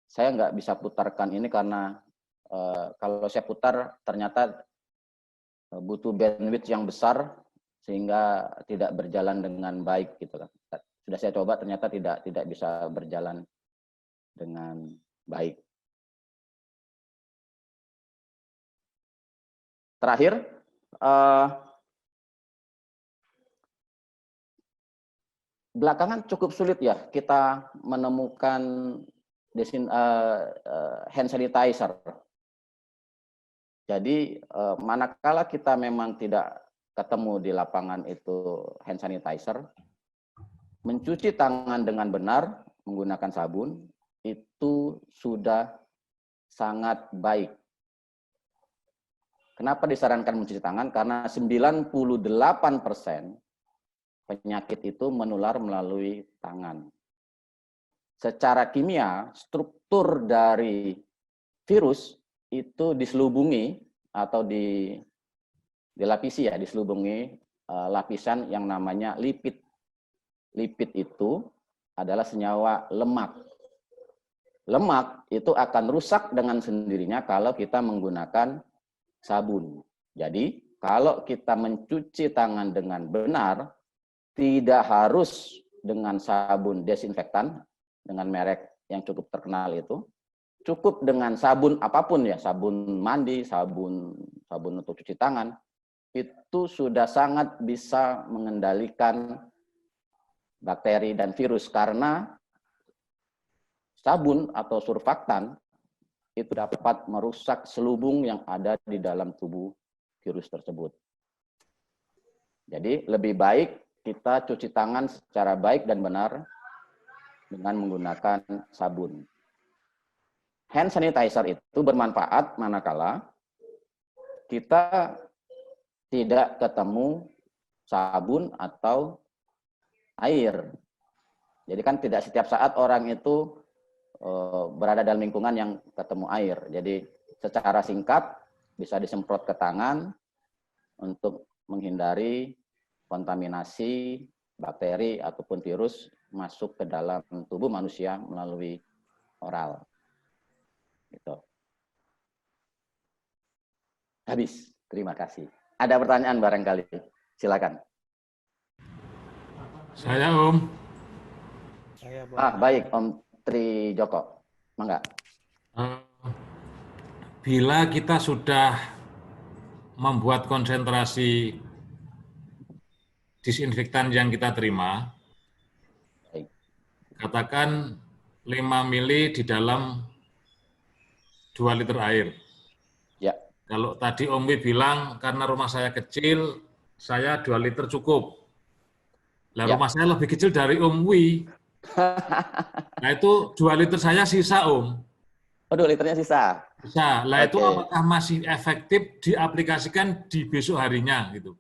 Saya nggak bisa putarkan ini karena kalau saya putar ternyata butuh bandwidth yang besar sehingga tidak berjalan dengan baik gitu kan. Sudah saya coba ternyata tidak bisa berjalan dengan baik. Terakhir, belakangan cukup sulit ya kita menemukan hand sanitizer. Jadi manakala kita memang tidak ketemu di lapangan itu hand sanitizer, mencuci tangan dengan benar menggunakan sabun itu sudah sangat baik. Kenapa disarankan mencuci tangan? Karena 98% penyakit itu menular melalui tangan. Secara kimia, struktur dari virus itu diselubungi atau dilapisi ya, diselubungi lapisan yang namanya lipid. Lipid itu adalah senyawa lemak. Lemak itu akan rusak dengan sendirinya kalau kita menggunakan sabun. Jadi, kalau kita mencuci tangan dengan benar, tidak harus dengan sabun desinfektan, dengan merek yang cukup terkenal itu, cukup dengan sabun apapun ya, sabun mandi, sabun untuk cuci tangan, itu sudah sangat bisa mengendalikan bakteri dan virus karena sabun atau surfaktan itu dapat merusak selubung yang ada di dalam tubuh virus tersebut. Jadi lebih baik kita cuci tangan secara baik dan benar dengan menggunakan sabun. Hand sanitizer itu bermanfaat manakala kita tidak ketemu sabun atau air. Jadi kan tidak setiap saat orang itu berada dalam lingkungan yang ketemu air. Jadi secara singkat bisa disemprot ke tangan untuk menghindari kontaminasi bakteri ataupun virus masuk ke dalam tubuh manusia melalui oral. Gitu. Habis. Terima kasih. Ada pertanyaan barangkali? Silakan. Saya Om. Baik Om Tri Joko, mangga. Bila kita sudah membuat konsentrasi disinfektan yang kita terima, Baik. Katakan 5 mili di dalam 2 liter air. Ya. Kalau tadi Om Wi bilang karena rumah saya kecil, saya 2 liter cukup. Lah Ya. rumah saya lebih kecil dari Om Wi. Nah itu 2 liter saya sisa Om. Oh 2 liternya sisa? Bisa. Lah itu Oke. apakah masih efektif diaplikasikan di besok harinya gitu?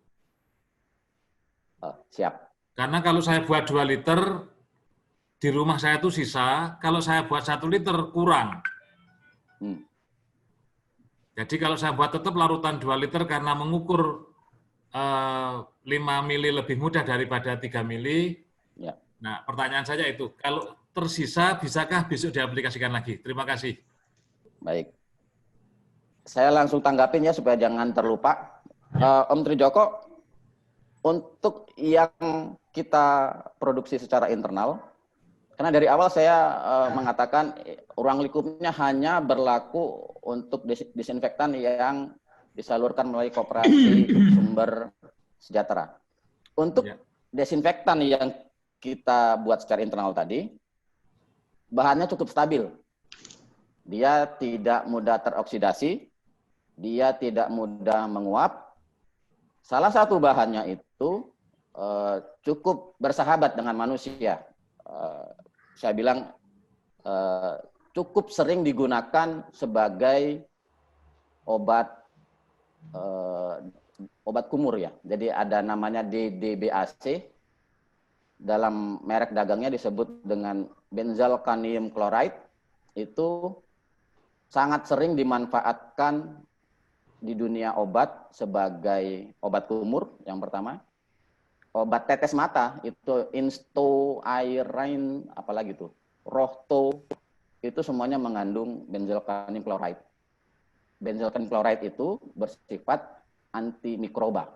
Oh, siap. Karena kalau saya buat 2 liter, di rumah saya itu sisa, kalau saya buat 1 liter kurang. Jadi kalau saya buat tetap larutan 2 liter karena mengukur 5 mili lebih mudah daripada 3 mili. Ya. Nah, pertanyaan saya itu, kalau tersisa, bisakah besok diaplikasikan lagi? Terima kasih. Baik. Saya langsung tanggapin ya supaya jangan terlupa. Om Tri Joko, Untuk yang kita produksi secara internal, karena dari awal saya mengatakan ruang lingkupnya hanya berlaku untuk disinfektan yang disalurkan melalui koperasi sumber sejahtera. Untuk desinfektan yang kita buat secara internal tadi, bahannya cukup stabil. Dia tidak mudah teroksidasi, dia tidak mudah menguap. Salah satu bahannya itu cukup bersahabat dengan manusia. Saya bilang cukup sering digunakan sebagai obat kumur ya. Jadi ada namanya DDBAC. Dalam merek dagangnya disebut dengan benzalkonium chloride. Itu sangat sering dimanfaatkan di dunia obat sebagai obat kumur yang pertama. Obat tetes mata itu Insto, Airain, apalagi itu, Rohto, itu semuanya mengandung benzalkonium chloride. Benzalkonium chloride itu bersifat antimikroba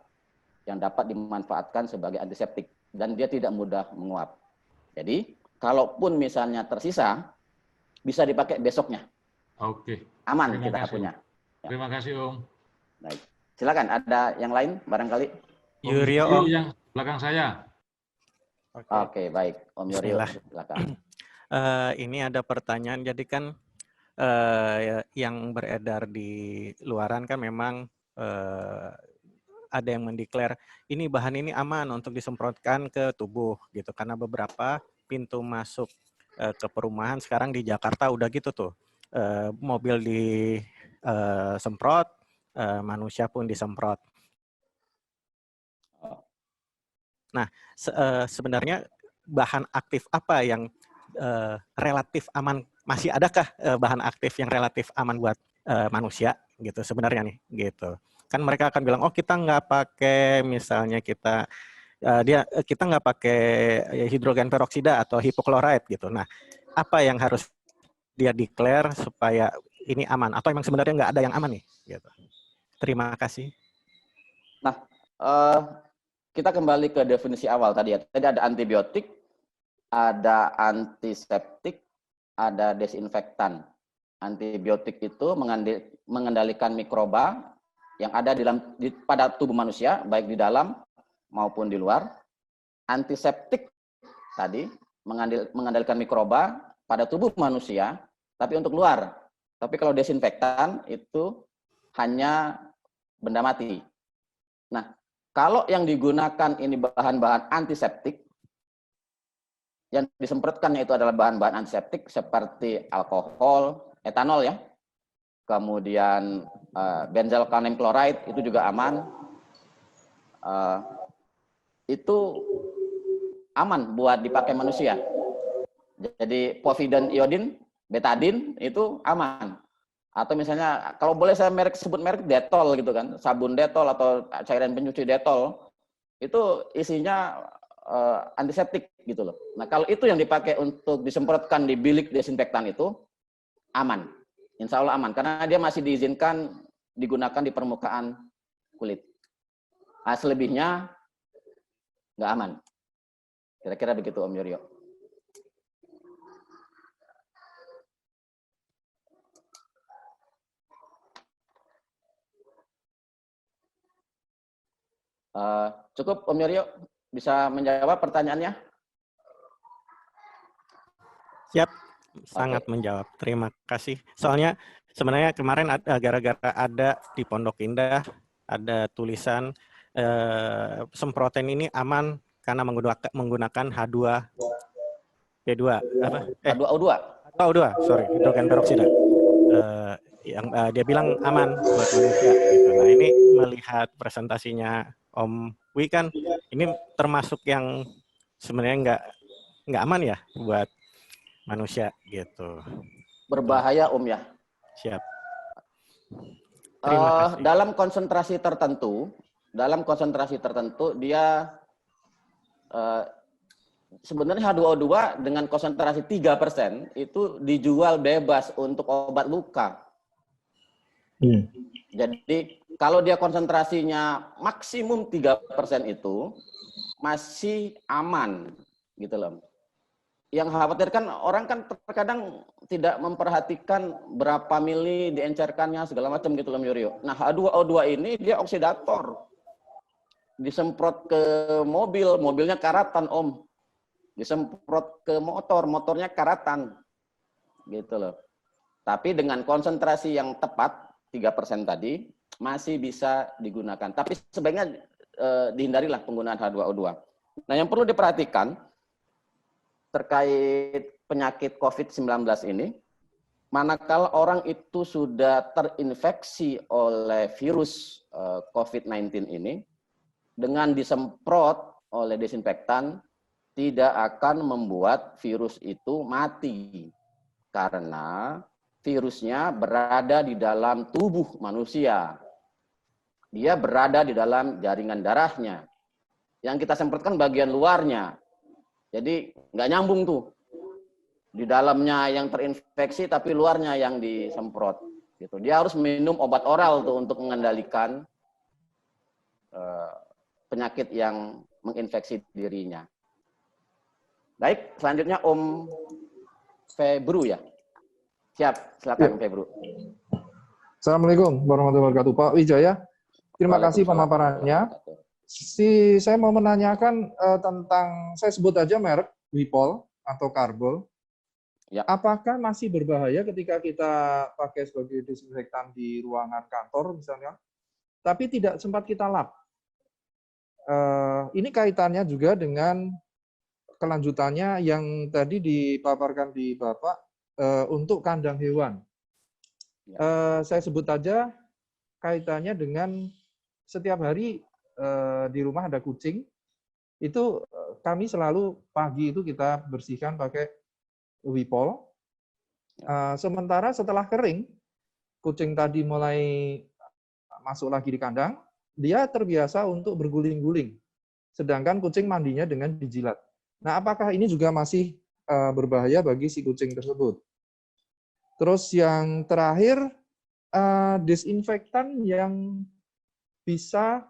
yang dapat dimanfaatkan sebagai antiseptik dan dia tidak mudah menguap. Jadi, kalaupun misalnya tersisa, bisa dipakai besoknya. Oke. Aman Terima kita kasih. punya. Ya. Terima kasih, Om. Baik. Silakan, ada yang lain barangkali? Om Yurio, Yurio Om. yang belakang saya. Oke, baik. Om Yurio, Bismillah. silakan. Ini ada pertanyaan, jadi kan yang beredar di luaran kan memang ada yang mendeklar ini bahan ini aman untuk disemprotkan ke tubuh gitu, karena beberapa pintu masuk ke perumahan sekarang di Jakarta udah gitu tuh, mobil disemprot, manusia pun disemprot. Nah, sebenarnya bahan aktif apa yang relatif aman? Masih adakah bahan aktif yang relatif aman buat manusia gitu sebenarnya nih gitu? Kan mereka akan bilang, oh kita nggak pakai misalnya kita nggak pakai hidrogen peroksida atau hipochlorite gitu. Nah, apa yang harus dia declare supaya ini aman? Atau emang sebenarnya nggak ada yang aman nih? Gitu. Terima kasih. Nah, kita kembali ke definisi awal tadi ya. Tadi ada antibiotik, ada antiseptik, ada desinfektan. Antibiotik itu mengendalikan mikroba yang ada pada tubuh manusia, baik di dalam maupun di luar. Antiseptik tadi mengendalikan mikroba pada tubuh manusia, tapi untuk luar. Tapi kalau desinfektan itu hanya benda mati. Nah, kalau yang digunakan ini bahan-bahan antiseptik, yang disemprotkannya itu adalah bahan-bahan antiseptik seperti alkohol, etanol ya, kemudian benzalkonium chloride itu juga aman. Itu aman buat dipakai manusia. Jadi povidone iodine, betadine itu aman. Atau misalnya kalau boleh saya sebut merek Dettol gitu kan, sabun Dettol atau cairan penyuci Dettol itu isinya antiseptik gitu loh. Nah, kalau itu yang dipakai untuk disemprotkan di bilik desinfektan itu aman. Insya Allah aman karena dia masih diizinkan digunakan di permukaan kulit. Nah, selebihnya nggak aman. Kira-kira begitu Om Yurio. Cukup Om Yurio bisa menjawab pertanyaannya? Siap, sangat menjawab. Terima kasih. Soalnya sebenarnya kemarin gara-gara ada di Pondok Indah ada tulisan semprotan ini aman karena menggunakan H2P2 apa? H2O2. H2O2, sorry, hidrogen peroksida. Yang dia bilang aman buat manusia gitu. Nah, ini melihat presentasinya Om Wi kan ini termasuk yang sebenarnya nggak aman ya buat manusia gitu. Berbahaya Om ya. Siap. Terima kasih. Dalam konsentrasi tertentu dia sebenarnya H2O2 dengan konsentrasi 3% itu dijual bebas untuk obat luka. Jadi kalau dia konsentrasinya maksimum 3% itu masih aman gitu loh. Yang khawatirkan orang kan terkadang tidak memperhatikan berapa mili diencerkannya segala macam gitu loh Yurio. Nah H2O2 ini dia oksidator. Disemprot ke mobil, mobilnya karatan Om. Disemprot ke motor, motornya karatan. Gitu loh. Tapi dengan konsentrasi yang tepat 3% tadi masih bisa digunakan. Tapi sebaiknya dihindarilah penggunaan H2O2. Nah, yang perlu diperhatikan terkait penyakit COVID-19 ini, manakala orang itu sudah terinfeksi oleh virus COVID-19 ini, dengan disemprot oleh desinfektan, tidak akan membuat virus itu mati. Karena virusnya berada di dalam tubuh manusia. Dia berada di dalam jaringan darahnya. Yang kita semprotkan bagian luarnya. Jadi nggak nyambung tuh. Di dalamnya yang terinfeksi, tapi luarnya yang disemprot. Gitu. Dia harus minum obat oral tuh untuk mengendalikan penyakit yang menginfeksi dirinya. Baik, selanjutnya Om Febru ya. Siap, silakan Febru. Assalamualaikum warahmatullahi wabarakatuh. Pak Wijaya, terima kasih pemaparannya. Saya mau menanyakan tentang, saya sebut aja merek, Wipol atau Karbol. Ya. Apakah masih berbahaya ketika kita pakai sebagai disinfektan di ruangan kantor misalnya, tapi tidak sempat kita lap? Ini kaitannya juga dengan kelanjutannya yang tadi dipaparkan di Bapak untuk kandang hewan. Saya sebut aja kaitannya dengan setiap hari di rumah ada kucing, itu kami selalu pagi itu kita bersihkan pakai Wipol. Sementara setelah kering, kucing tadi mulai masuk lagi di kandang, dia terbiasa untuk berguling-guling. Sedangkan kucing mandinya dengan dijilat. Nah, apakah ini juga masih berbahaya bagi si kucing tersebut? Terus yang terakhir, disinfektan yang bisa,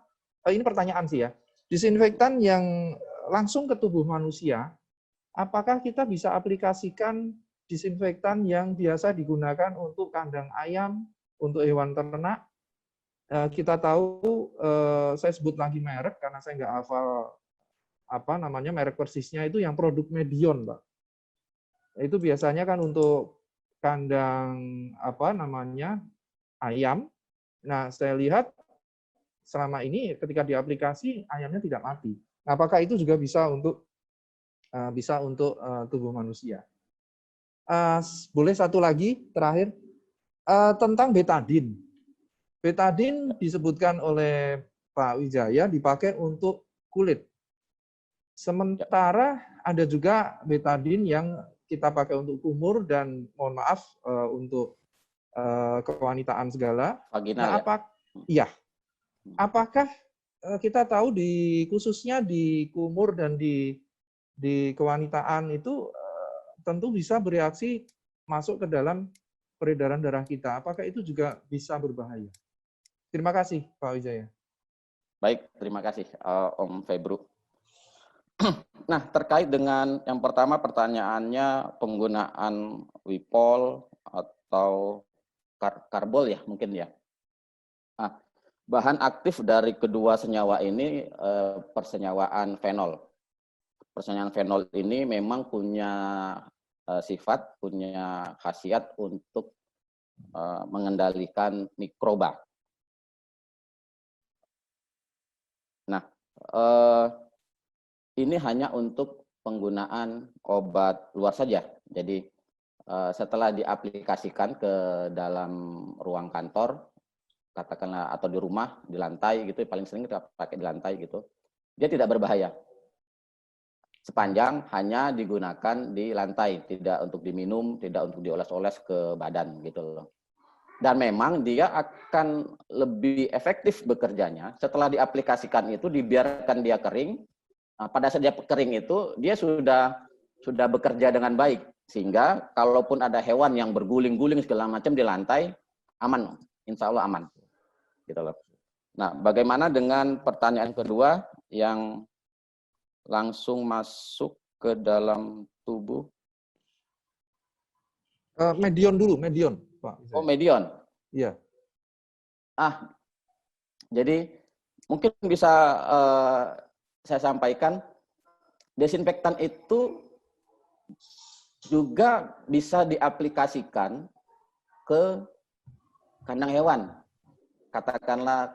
ini pertanyaan sih ya, disinfektan yang langsung ke tubuh manusia, apakah kita bisa aplikasikan disinfektan yang biasa digunakan untuk kandang ayam, untuk hewan ternak? Kita tahu, saya sebut lagi merek karena saya nggak hafal apa namanya merek persisnya, itu yang produk Medion, Pak. Itu biasanya kan untuk kandang apa namanya ayam. Nah, saya lihat selama ini ketika diaplikasi ayamnya tidak mati. Nah, apakah itu juga bisa untuk tubuh manusia? Boleh satu lagi terakhir tentang betadin. Betadin disebutkan oleh Pak Wijaya dipakai untuk kulit. Sementara ada juga betadin yang kita pakai untuk kumur dan mohon maaf untuk kewanitaan segala. Vaginal, nah, apakah kita tahu khususnya di kumur dan di kewanitaan itu tentu bisa bereaksi masuk ke dalam peredaran darah kita. Apakah itu juga bisa berbahaya? Terima kasih, Pak Wijaya. Baik, terima kasih Om Febru. Nah, terkait dengan yang pertama pertanyaannya penggunaan Wipol atau Karbol ya mungkin ya. Nah, bahan aktif dari kedua senyawa ini persenyawaan fenol. Persenyawaan fenol ini memang punya sifat, punya khasiat untuk mengendalikan mikroba. Nah, ini hanya untuk penggunaan obat luar saja. Jadi setelah diaplikasikan ke dalam ruang kantor, katakanlah atau di rumah, di lantai gitu, paling sering kita pakai di lantai gitu, dia tidak berbahaya. Sepanjang hanya digunakan di lantai, tidak untuk diminum, tidak untuk dioles-oles ke badan gitu loh. Dan memang dia akan lebih efektif bekerjanya setelah diaplikasikan itu, dibiarkan dia kering. Nah, pada saat dia kering itu dia sudah bekerja dengan baik, sehingga kalaupun ada hewan yang berguling-guling segala macam di lantai, aman, insya Allah aman. gitu loh. Nah, bagaimana dengan pertanyaan kedua yang langsung masuk ke dalam tubuh? Medion dulu, medion, Pak. Oh, medion. Iya. Jadi mungkin bisa saya sampaikan, desinfektan itu juga bisa diaplikasikan ke kandang hewan. Katakanlah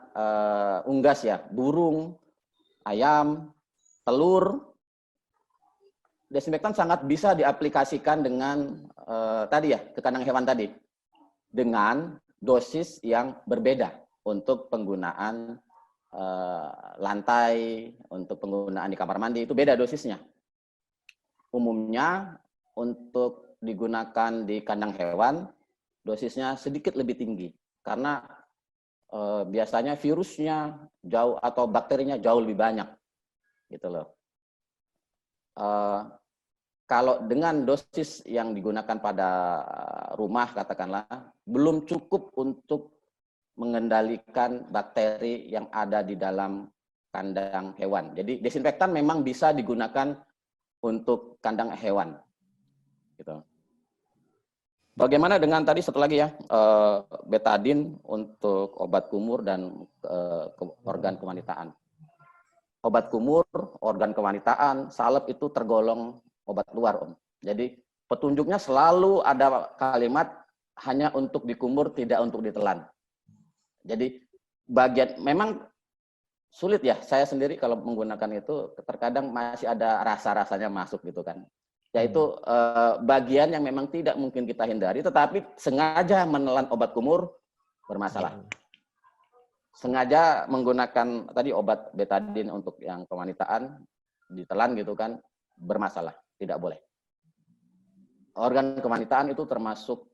unggas ya, burung, ayam, telur. Desinfektan sangat bisa diaplikasikan dengan tadi ya, ke kandang hewan tadi. Dengan dosis yang berbeda untuk penggunaan lantai, untuk penggunaan di kamar mandi, itu beda dosisnya. Umumnya untuk digunakan di kandang hewan, dosisnya sedikit lebih tinggi. Karena biasanya virusnya jauh atau bakterinya jauh lebih banyak. Gitu loh. Kalau dengan dosis yang digunakan pada rumah, katakanlah, belum cukup untuk mengendalikan bakteri yang ada di dalam kandang hewan. Jadi desinfektan memang bisa digunakan untuk kandang hewan. Gitu. Bagaimana dengan tadi satu lagi ya, betadin untuk obat kumur dan organ kewanitaan. Obat kumur, organ kewanitaan, salep itu tergolong obat luar, Om. Jadi petunjuknya selalu ada kalimat hanya untuk dikumur, tidak untuk ditelan. Jadi bagian memang sulit ya, saya sendiri kalau menggunakan itu terkadang masih ada rasa-rasanya masuk gitu kan. Yaitu bagian yang memang tidak mungkin kita hindari, tetapi sengaja menelan obat kumur bermasalah. Sengaja menggunakan tadi obat betadin untuk yang kewanitaan ditelan gitu kan, bermasalah, tidak boleh. Organ kewanitaan itu termasuk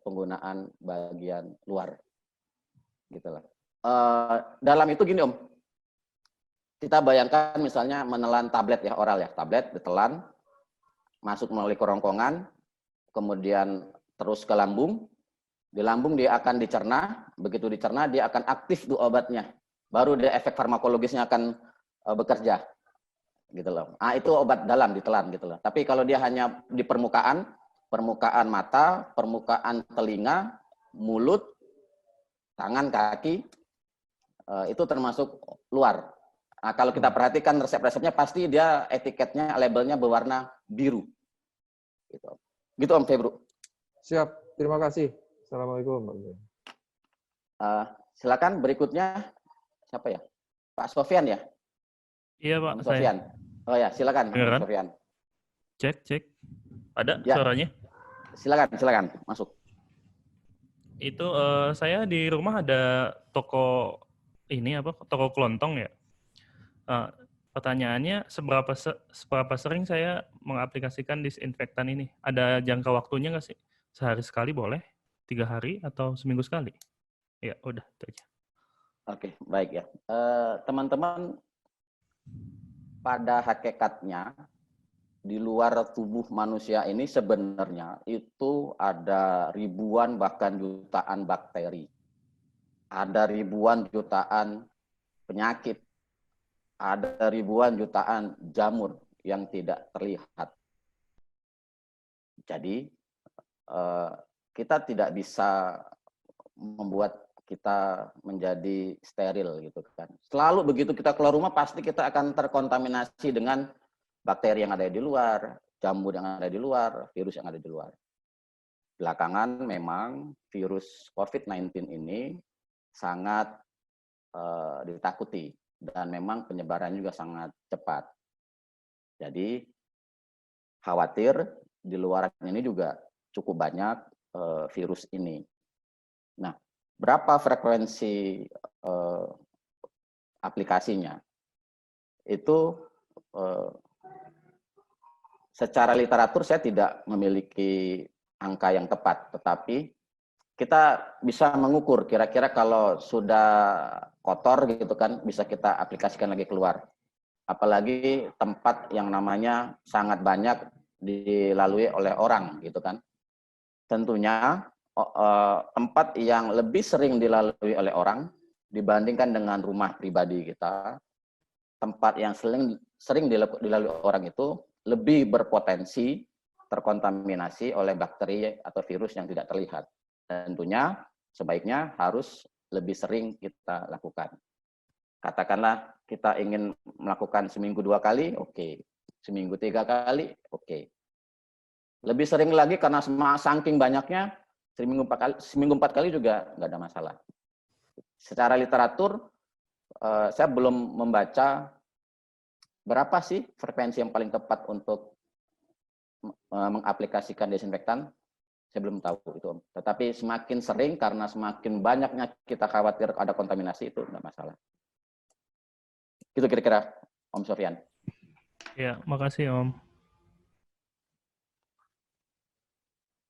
penggunaan bagian luar, gitulah. Dalam itu gini Om, kita bayangkan misalnya menelan tablet ya, oral ya, tablet ditelan, masuk melalui kerongkongan, kemudian terus ke lambung. Di lambung dia akan dicerna, begitu dicerna dia akan aktif tuh obatnya. Baru dia efek farmakologisnya akan bekerja. Gitu loh. Itu obat dalam ditelan gitu loh. Tapi kalau dia hanya di permukaan mata, permukaan telinga, mulut, tangan, kaki, itu termasuk luar. Nah, kalau kita perhatikan resep-resepnya pasti dia etiketnya, labelnya berwarna biru. Gitu Om Febru. Siap, terima kasih. Assalamualaikum. Silakan berikutnya siapa ya? Pak Sofyan ya? Iya Pak, Sofyan. saya. Oh ya, silakan Pak Beneran? Sofyan. Cek. Ada Ya. suaranya? Silakan, masuk. Itu saya di rumah ada toko toko kelontong ya. Pertanyaannya seberapa sering saya mengaplikasikan disinfektan ini? Ada jangka waktunya nggak sih? Sehari sekali boleh? 3 hari atau seminggu sekali? Ya, udah itu aja. Oke, baik ya. Teman-teman, pada hakikatnya di luar tubuh manusia ini sebenarnya itu ada ribuan bahkan jutaan bakteri. Ada ribuan jutaan penyakit. Ada ribuan jutaan jamur yang tidak terlihat. Jadi kita tidak bisa membuat kita menjadi steril gitu kan. Selalu begitu kita keluar rumah pasti kita akan terkontaminasi dengan bakteri yang ada di luar, jamur yang ada di luar, virus yang ada di luar. Belakangan memang virus COVID-19 ini sangat ditakuti dan memang penyebarannya juga sangat cepat. Jadi khawatir di luar ini juga cukup banyak virus ini. Nah, berapa frekuensi aplikasinya? Itu secara literatur saya tidak memiliki angka yang tepat, tetapi kita bisa mengukur kira-kira kalau sudah kotor gitu kan, bisa kita aplikasikan lagi keluar. Apalagi tempat yang namanya sangat banyak dilalui oleh orang gitu kan. Tentunya tempat yang lebih sering dilalui oleh orang dibandingkan dengan rumah pribadi kita, tempat yang sering dilalui orang itu lebih berpotensi terkontaminasi oleh bakteri atau virus yang tidak terlihat. Tentunya sebaiknya harus lebih sering kita lakukan. Katakanlah kita ingin melakukan seminggu 2 kali, oke. Seminggu 3 kali, oke. Lebih sering lagi karena saking banyaknya, seminggu 4 kali juga nggak ada masalah. Secara literatur, saya belum membaca berapa sih frekuensi yang paling tepat untuk mengaplikasikan desinfektan. Saya belum tahu itu, Om. Tetapi semakin sering karena semakin banyaknya kita khawatir ada kontaminasi, itu nggak masalah. Itu kira-kira, Om Sofyan. Ya, makasih Om.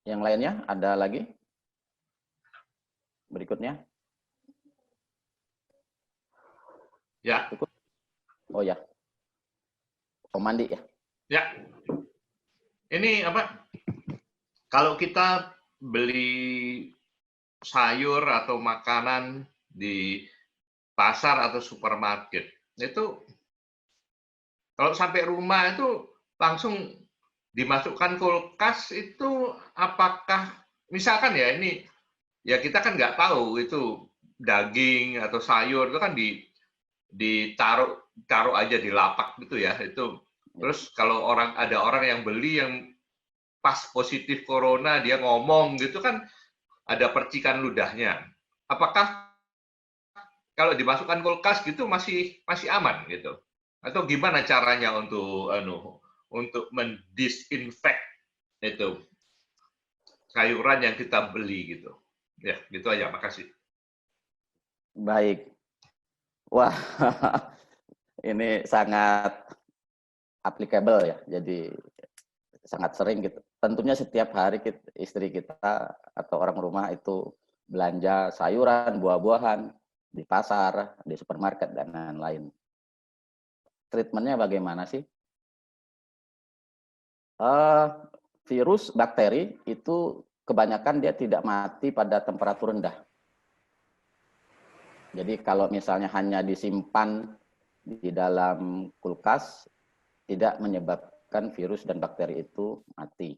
Yang lainnya ada lagi? Berikutnya. Ya. Oh ya. Om Mandi ya. Ya. Ini apa? Kalau kita beli sayur atau makanan di pasar atau supermarket, itu kalau sampai rumah itu langsung dimasukkan kulkas, itu apakah misalkan ya ini ya kita kan nggak tahu itu daging atau sayur itu kan ditaruh aja di lapak gitu ya, itu terus kalau ada orang yang beli yang pas positif corona, dia ngomong gitu kan ada percikan ludahnya, apakah kalau dimasukkan kulkas gitu masih aman gitu, atau gimana caranya untuk mendisinfek itu sayuran yang kita beli gitu ya, gitu aja. Makasih. Baik. Wah, ini sangat applicable ya. Jadi sangat sering gitu. Tentunya setiap hari istri kita atau orang rumah itu belanja sayuran, buah-buahan di pasar, di supermarket dan lain-lain. Treatmentnya bagaimana sih? Virus, bakteri itu kebanyakan dia tidak mati pada temperatur rendah. Jadi kalau misalnya hanya disimpan di dalam kulkas, tidak menyebabkan virus dan bakteri itu mati.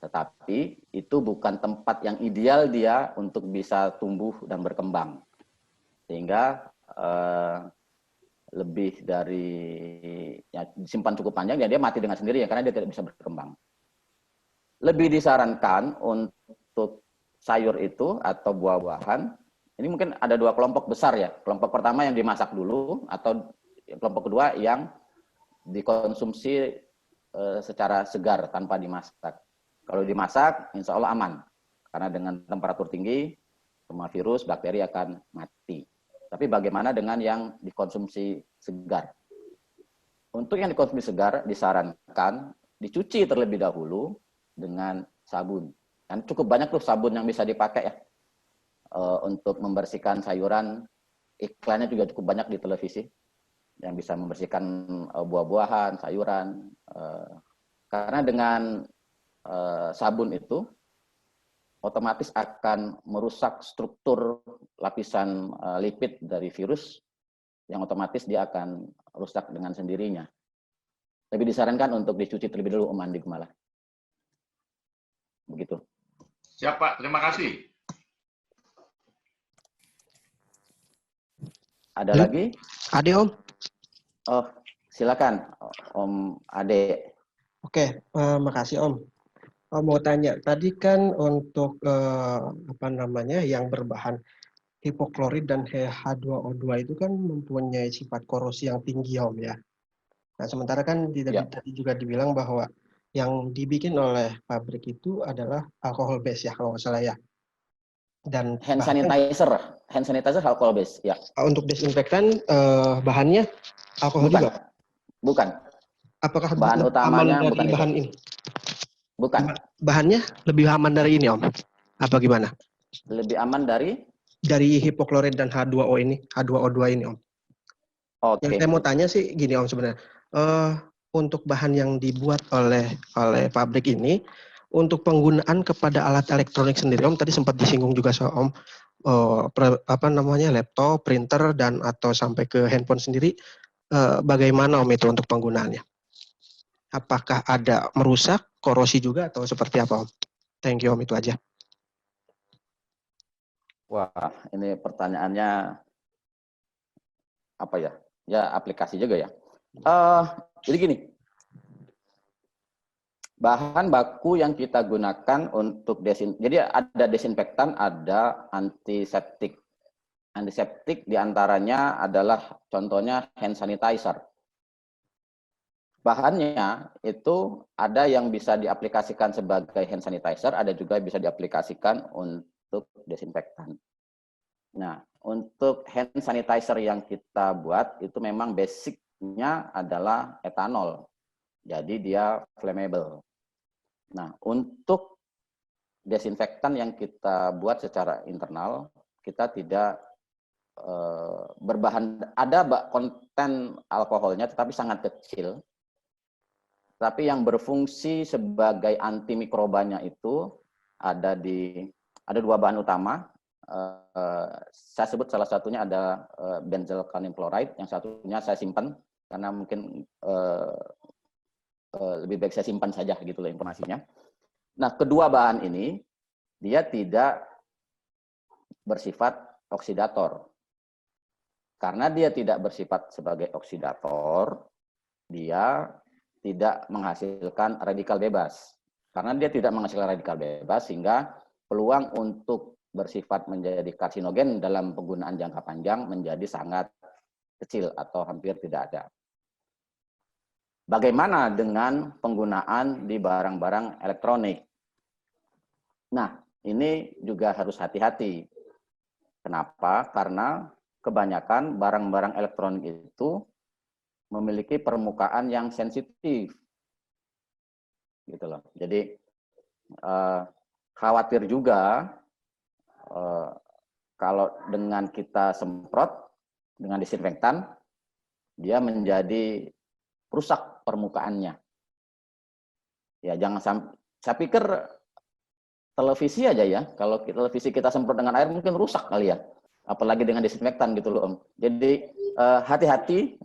Tetapi itu bukan tempat yang ideal dia untuk bisa tumbuh dan berkembang. Sehingga lebih dari ya, disimpan cukup panjang, ya dia mati dengan sendirinya karena dia tidak bisa berkembang. Lebih disarankan untuk sayur itu atau buah-buahan, ini mungkin ada 2 kelompok besar ya. Kelompok pertama yang dimasak dulu, atau kelompok kedua yang dikonsumsi secara segar tanpa dimasak. Kalau dimasak, insya Allah aman. Karena dengan temperatur tinggi, semua virus, bakteri akan mati. Tapi bagaimana dengan yang dikonsumsi segar? Untuk yang dikonsumsi segar, disarankan dicuci terlebih dahulu dengan sabun. Dan cukup banyak tuh sabun yang bisa dipakai ya. Untuk membersihkan sayuran, iklannya juga cukup banyak di televisi yang bisa membersihkan buah-buahan, sayuran. Karena dengan sabun itu otomatis akan merusak struktur lapisan lipid dari virus, yang otomatis dia akan rusak dengan sendirinya. Tapi disarankan untuk dicuci terlebih dahulu, Om Andi malah. Begitu. Siap Pak, terima kasih. Ada lagi? Ade Om. Oh, silakan Om Ade. Oke, makasih Om. Mau tanya, tadi kan untuk yang berbahan hipoklorit dan H2O2 itu kan mempunyai sifat korosi yang tinggi Om ya. Nah, sementara kan tadi juga dibilang bahwa yang dibikin oleh pabrik itu adalah alkohol base ya kalau nggak salah ya. Dan hand sanitizer alkohol base ya. Untuk desinfektan bahannya alkohol bukan. juga? Bukan. Apakah bahan utamanya aman dari bukan bahan itu. ini? Bukan. Bahannya lebih aman dari ini Om? Apa gimana? Lebih aman dari hipoklorit dan H2O ini, H2O2 ini Om. Oke. Yang saya mau tanya sih gini Om sebenarnya. Untuk bahan yang dibuat oleh pabrik ini, untuk penggunaan kepada alat elektronik sendiri Om, tadi sempat disinggung juga Om, laptop, printer, dan atau sampai ke handphone sendiri, bagaimana Om itu untuk penggunaannya? Apakah ada merusak, korosi juga, atau seperti apa Om? Thank you Om, itu aja. Wah, ini pertanyaannya apa ya? Ya aplikasi juga ya. Jadi gini, bahan baku yang kita gunakan untuk jadi ada desinfektan, ada antiseptik. Antiseptik diantaranya adalah contohnya hand sanitizer. Bahannya itu ada yang bisa diaplikasikan sebagai hand sanitizer, ada juga bisa diaplikasikan untuk desinfektan. Nah, untuk hand sanitizer yang kita buat itu memang basicnya adalah etanol. Jadi dia flammable. Nah, untuk desinfektan yang kita buat secara internal, kita tidak berbahan, ada konten alkoholnya tetapi sangat kecil. Tapi yang berfungsi sebagai antimikrobanya itu ada dua bahan utama. Saya sebut salah satunya ada benzyl kalium chloride, yang satunya saya simpan karena mungkin lebih baik saya simpan saja gitu loh informasinya. Nah, kedua bahan ini dia tidak bersifat oksidator. Karena dia tidak bersifat sebagai oksidator, dia tidak menghasilkan radikal bebas. Karena dia tidak menghasilkan radikal bebas, sehingga peluang untuk bersifat menjadi karsinogen dalam penggunaan jangka panjang menjadi sangat kecil atau hampir tidak ada. Bagaimana dengan penggunaan di barang-barang elektronik? Nah, ini juga harus hati-hati. Kenapa? Karena kebanyakan barang-barang elektronik itu memiliki permukaan yang sensitif. Gitu loh. Jadi khawatir juga kalau dengan kita semprot dengan disinfektan, dia menjadi rusak permukaannya. Ya, jangan sampai, saya pikir televisi aja ya, kalau televisi kita semprot dengan air mungkin rusak kali ya. Apalagi dengan disinfektan gitu loh Om. Jadi hati-hati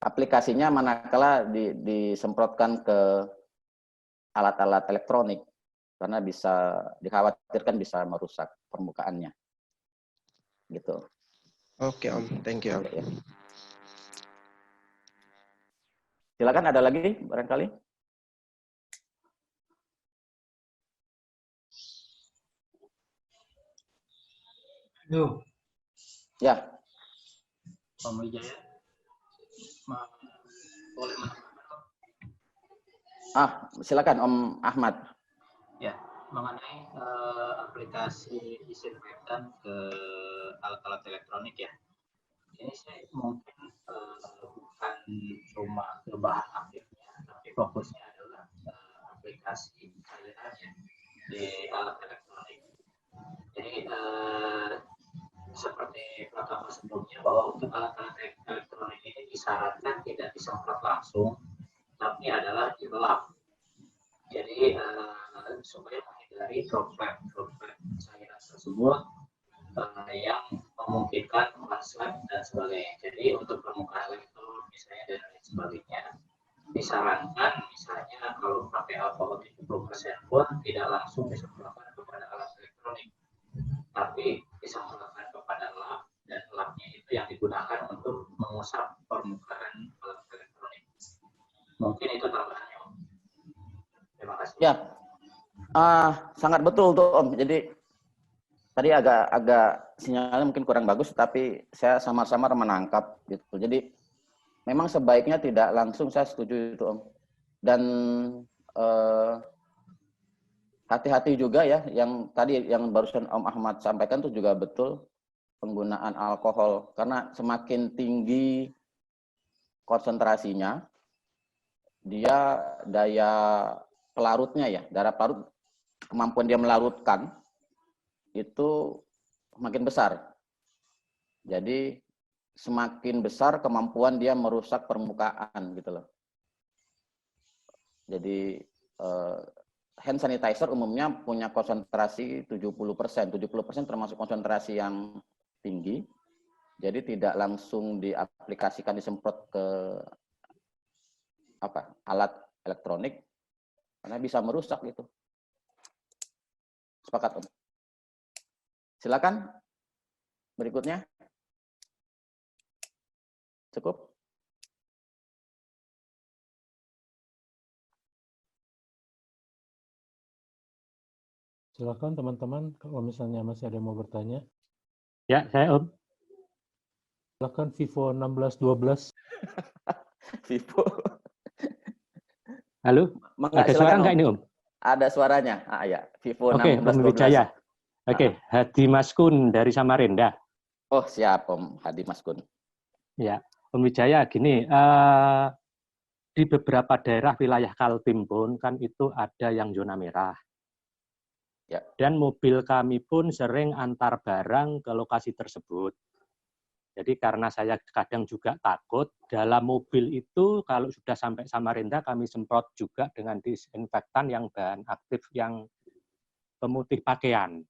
aplikasinya manakala disemprotkan ke alat-alat elektronik, karena bisa dikhawatirkan bisa merusak permukaannya. Gitu. Oke Om, thank you Om. Ya. Silakan, ada lagi barangkali? Aduh. Ya. Pak Wijaya, boleh silakan Om Ahmad. ya, mengenai aplikasi disinfektan ke alat-alat elektronik ya. Ini saya mungkin bukan cuma ke bahan aktifnya, tapi fokusnya adalah aplikasi cairannya di alat elektronik. Jadi seperti pertama sebelumnya bahwa untuk alat-alat elektronik ini disarankan tidak disemprot langsung, tapi adalah dilap. Jadi supaya menghindari droplet cairan tersebut yang memungkinkan konslet dan sebagainya. Jadi untuk permukaan elektron misalnya dan lain sebagainya, disarankan misalnya kalau pakai alkohol 70% pun tidak langsung disemprotkan kepada alat elektronik, tapi disemprotkan kepada lap, dan lapnya itu yang digunakan untuk mengusap permukaan alat elektronik. Mungkin itu tambahannya Om. Terima kasih. Ya, sangat betul tuh Om. Jadi tadi agak sinyalnya mungkin kurang bagus, tapi saya samar-samar menangkap gitu. Jadi memang sebaiknya tidak langsung, saya setuju itu Om. Dan hati-hati juga ya, yang tadi yang barusan Om Ahmad sampaikan itu juga betul, penggunaan alkohol, karena semakin tinggi konsentrasinya, dia daya pelarutnya ya, daya pelarut, kemampuan dia melarutkan itu makin besar. Jadi semakin besar kemampuan dia merusak permukaan gitu loh. Jadi hand sanitizer umumnya punya konsentrasi 70%. 70% termasuk konsentrasi yang tinggi. Jadi tidak langsung diaplikasikan, disemprot ke alat elektronik karena bisa merusak gitu. Sepakat, Om. Silakan berikutnya. Cukup? Silakan teman-teman, kalau misalnya masih ada yang mau bertanya. Ya, saya Om. Silakan Vivo 1612. Vivo. Halo, ada suara nggak ini Om? Ada suaranya. Ya, Vivo 1612. Oke, Om Wijaya. Oke, Hadi Maskun dari Samarinda. Oh, siap Om Hadi Maskun. Ya, Om Wijaya, gini, di beberapa daerah wilayah Kaltim pun kan itu ada yang zona merah. Ya. Dan mobil kami pun sering antar barang ke lokasi tersebut. Jadi karena saya kadang juga takut, dalam mobil itu kalau sudah sampai Samarinda kami semprot juga dengan disinfektan yang bahan aktif yang pemutih pakaian.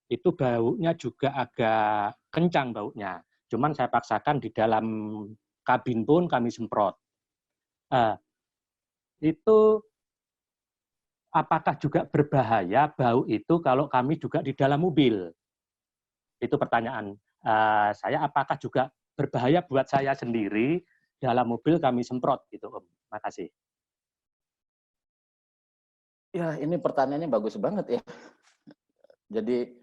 Itu baunya juga agak kencang baunya. Cuman saya paksakan di dalam kabin pun kami semprot. Itu apakah juga berbahaya bau itu kalau kami juga di dalam mobil? Itu pertanyaan saya, apakah juga berbahaya buat saya sendiri dalam mobil kami semprot gitu, Om. Makasih. Ya, ini pertanyaannya bagus banget ya. Jadi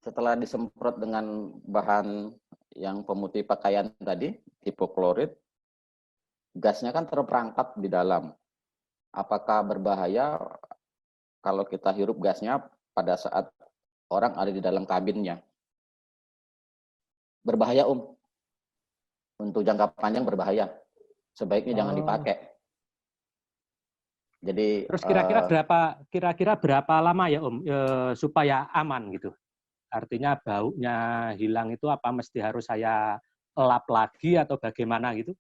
setelah disemprot dengan bahan yang pemutih pakaian tadi, hipoklorit, gasnya kan terperangkap di dalam. Apakah berbahaya kalau kita hirup gasnya pada saat orang ada di dalam kabinnya? Berbahaya, Om. Untuk jangka panjang berbahaya. Sebaiknya jangan dipakai. Jadi terus kira-kira berapa lama ya Om supaya aman gitu? Artinya baunya hilang itu apa mesti harus saya lap lagi atau bagaimana gitu?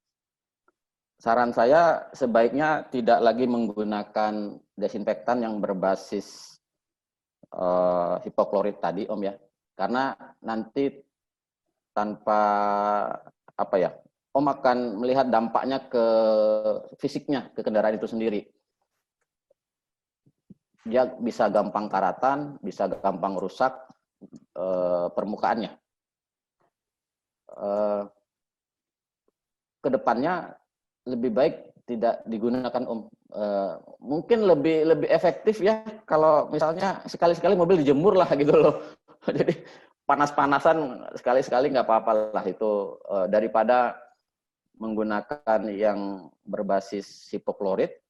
Saran saya sebaiknya tidak lagi menggunakan desinfektan yang berbasis hipoklorit tadi, Om ya. Karena nanti tanpa Om akan melihat dampaknya ke fisiknya, ke kendaraan itu sendiri. Dia bisa gampang karatan, bisa gampang rusak permukaannya. Kedepannya lebih baik tidak digunakan, Om. Mungkin lebih efektif ya kalau misalnya sekali-sekali mobil dijemur lah gitu loh. Jadi panas-panasan sekali-sekali nggak apa-apa lah itu, daripada menggunakan yang berbasis hipoklorit.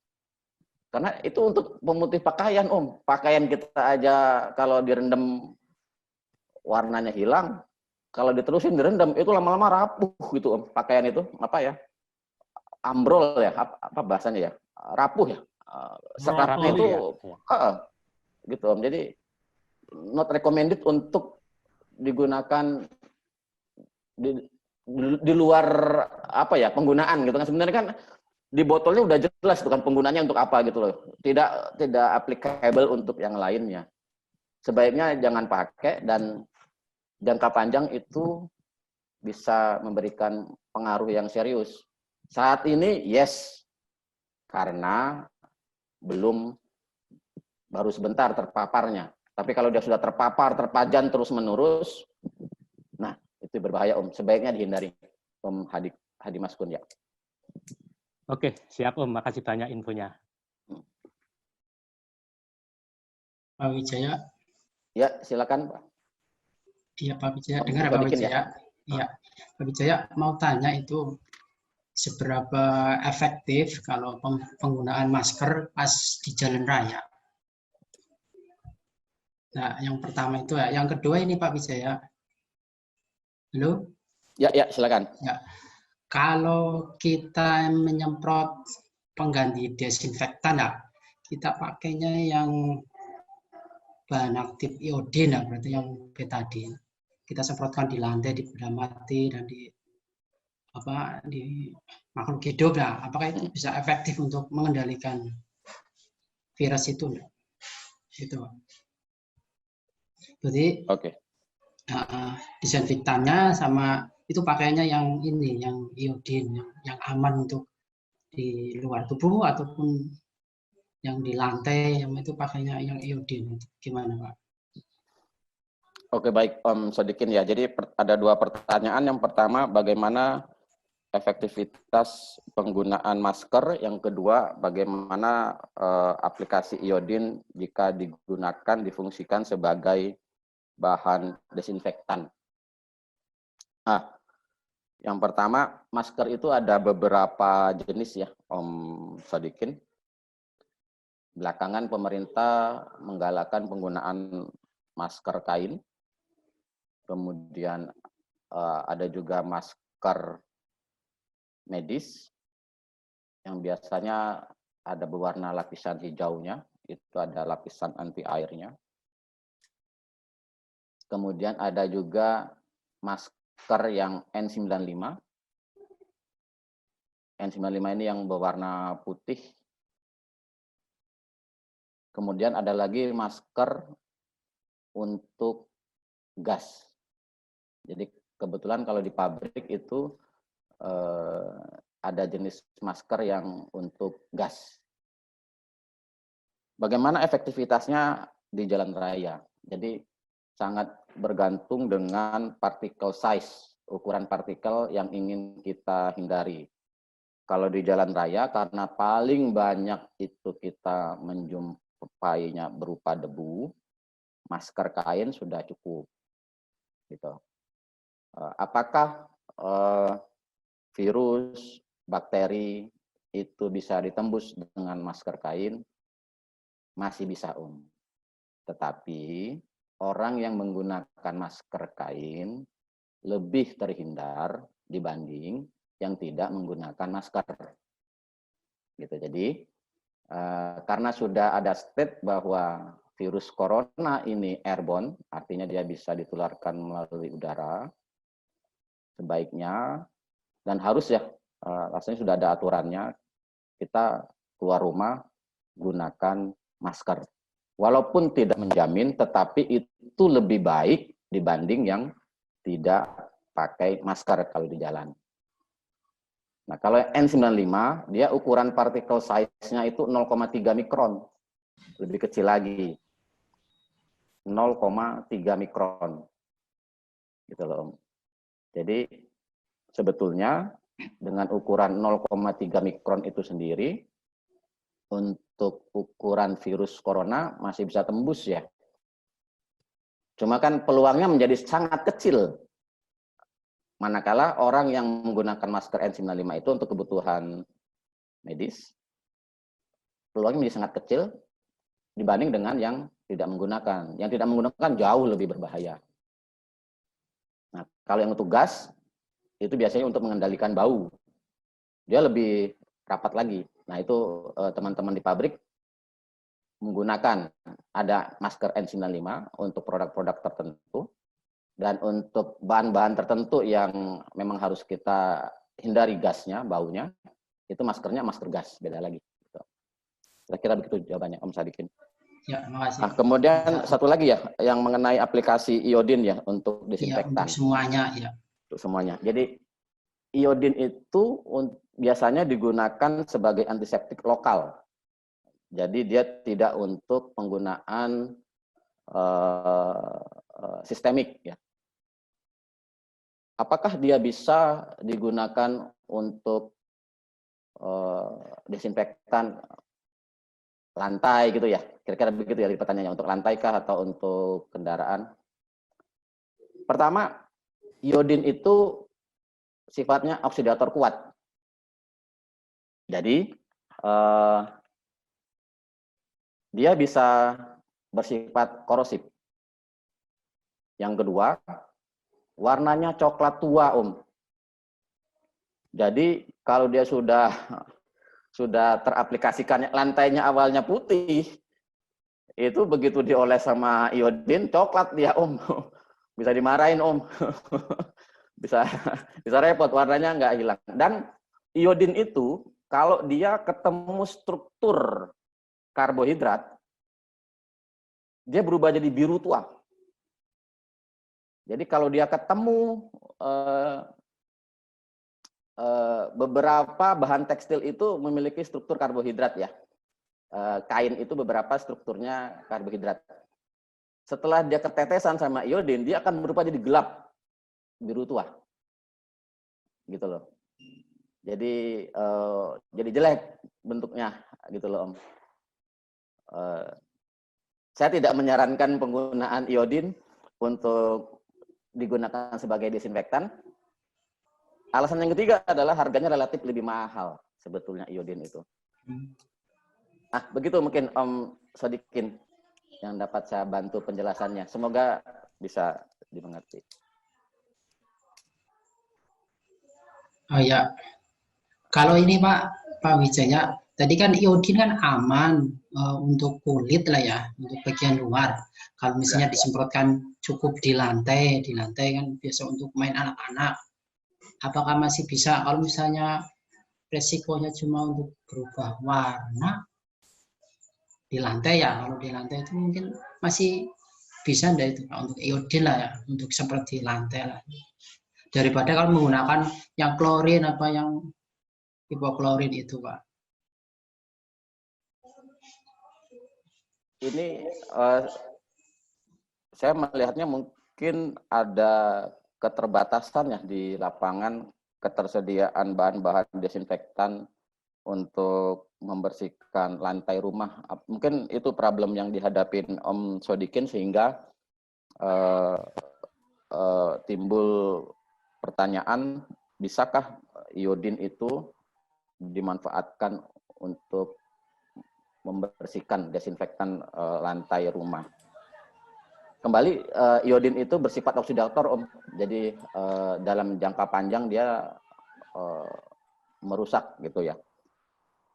Karena itu untuk pemutih pakaian, Om. Pakaian kita aja kalau direndam warnanya hilang, kalau diterusin direndam itu lama-lama rapuh gitu, Om. Pakaian itu ambrol ya, apa bahasanya ya? Rapuh ya. Sekatnya itu gitu, Om. Jadi not recommended untuk digunakan di luar penggunaan gitu kan. Sebenarnya kan di botolnya udah jelas itu kan penggunaannya untuk apa gitu loh. Tidak applicable untuk yang lainnya. Sebaiknya jangan pakai, dan jangka panjang itu bisa memberikan pengaruh yang serius. Saat ini yes, karena baru sebentar terpaparnya. Tapi kalau dia sudah terpapar, terpajan terus-menerus, nah itu berbahaya, Om. Sebaiknya dihindari, Om Hadi Maskun ya. Oke, siap Om. Makasih banyak infonya. Pak Wijaya. Ya, silakan Pak. Iya Pak Wijaya, dengar Pak Wijaya. Iya, Pak Wijaya mau tanya itu seberapa efektif kalau penggunaan masker pas di jalan raya? Nah, yang pertama itu ya. Yang kedua ini Pak Wijaya. Halo? Ya, silakan. Ya. Kalau kita menyemprot pengganti desinfektan, kita pakainya yang bahan aktif iodin, berarti yang betadin. Kita semprotkan di lantai, di benda mati, dan di makhluk hidup. Apakah itu bisa efektif untuk mengendalikan virus itu. Gitu. Jadi disinfektannya sama itu pakainya yang ini, yang iodin, yang aman untuk di luar tubuh ataupun yang di lantai, yang itu pakainya yang iodin. Gimana Pak? Oke, baik Om Sodikin ya. Jadi ada dua pertanyaan. Yang pertama, bagaimana efektivitas penggunaan masker? Yang kedua, bagaimana aplikasi iodin jika digunakan, difungsikan sebagai bahan desinfektan? Nah, yang pertama, masker itu ada beberapa jenis ya, Om Sodikin. Belakangan pemerintah menggalakkan penggunaan masker kain. Kemudian ada juga masker medis yang biasanya ada berwarna lapisan hijaunya, itu ada lapisan anti airnya. Kemudian ada juga masker yang N95. N95 ini yang berwarna putih. Kemudian ada lagi masker untuk gas. Jadi kebetulan kalau di pabrik itu ada jenis masker yang untuk gas. Bagaimana efektivitasnya di jalan raya? Jadi sangat bergantung dengan partikel size, ukuran partikel yang ingin kita hindari. Kalau di jalan raya, karena paling banyak itu kita menjumpainya berupa debu, masker kain sudah cukup. Gitu. Apakah virus, bakteri itu bisa ditembus dengan masker kain? Masih bisa, Om. Tetapi orang yang menggunakan masker kain lebih terhindar dibanding yang tidak menggunakan masker. Gitu. Jadi karena sudah ada state bahwa virus corona ini airborne, artinya dia bisa ditularkan melalui udara, sebaiknya dan harus ya, rasanya sudah ada aturannya, kita keluar rumah gunakan masker. Walaupun tidak menjamin, tetapi itu lebih baik dibanding yang tidak pakai masker kalau di jalan. Nah, kalau N95, dia ukuran partikel size-nya itu 0,3 mikron. Lebih kecil lagi. 0,3 mikron. Gitu loh, Om. Jadi, sebetulnya dengan ukuran 0,3 mikron itu sendiri, untuk ukuran virus corona masih bisa tembus ya. Cuma kan peluangnya menjadi sangat kecil. Manakala orang yang menggunakan masker N95 itu untuk kebutuhan medis, peluangnya menjadi sangat kecil dibanding dengan yang tidak menggunakan. Yang tidak menggunakan jauh lebih berbahaya. Nah, kalau yang untuk gas, itu biasanya untuk mengendalikan bau. Dia lebih rapat lagi. Nah, itu teman-teman di pabrik menggunakan, ada masker N95 untuk produk-produk tertentu, dan untuk bahan-bahan tertentu yang memang harus kita hindari gasnya, baunya, itu maskernya masker gas, beda lagi. Kira-kira begitu jawabannya, Om Sadikin. Ya, makasih. Nah, kemudian satu lagi ya, yang mengenai aplikasi iodin ya untuk desinfektan. Ya, untuk semuanya ya. Untuk semuanya. Jadi iodin itu biasanya digunakan sebagai antiseptik lokal. Jadi dia tidak untuk penggunaan sistemik ya. Apakah dia bisa digunakan untuk desinfektan lantai gitu ya? Kira-kira begitu ya pertanyaannya, untuk lantai kah atau untuk kendaraan? Pertama, iodin itu sifatnya oksidator kuat. Jadi dia bisa bersifat korosif. Yang kedua, warnanya coklat tua, Om. Jadi kalau dia sudah teraplikasikan, lantainya awalnya putih, itu begitu dioles sama iodin coklat dia, Om. Bisa dimarahin, Om. bisa repot, warnanya nggak hilang. Dan iodin itu kalau dia ketemu struktur karbohidrat, dia berubah jadi biru tua. Jadi kalau dia ketemu beberapa bahan tekstil itu memiliki struktur karbohidrat ya. Kain itu beberapa strukturnya karbohidrat. Setelah dia ketetesan sama iodin, dia akan berubah jadi gelap, biru tua. Gitu loh. Jadi jelek bentuknya gitu loh Om. Saya tidak menyarankan penggunaan iodin untuk digunakan sebagai desinfektan. Alasan yang ketiga adalah harganya relatif lebih mahal sebetulnya iodin itu. Nah, begitu mungkin Om Sodikin yang dapat saya bantu penjelasannya. Semoga bisa dimengerti. Oh ya, kalau ini Pak Wijaya, tadi kan iodin kan aman untuk kulit lah ya, untuk bagian luar. Kalau misalnya disemprotkan cukup di lantai kan biasa untuk main anak-anak. Apakah masih bisa kalau misalnya resikonya cuma untuk berubah warna di lantai ya? Kalau di lantai itu mungkin masih bisa enggak itu Pak untuk iodin lah ya, untuk seperti lantai lah. Daripada kalau menggunakan yang klorin apa yang hipoklorin itu Pak. Ini saya melihatnya mungkin ada keterbatasan ya di lapangan ketersediaan bahan-bahan desinfektan untuk membersihkan lantai rumah. Mungkin itu problem yang dihadapin Om Sodikin sehingga timbul pertanyaan, bisakah iodin itu dimanfaatkan untuk membersihkan desinfektan lantai rumah. Kembali, iodin itu bersifat oksidator, Om. Jadi dalam jangka panjang dia merusak gitu ya.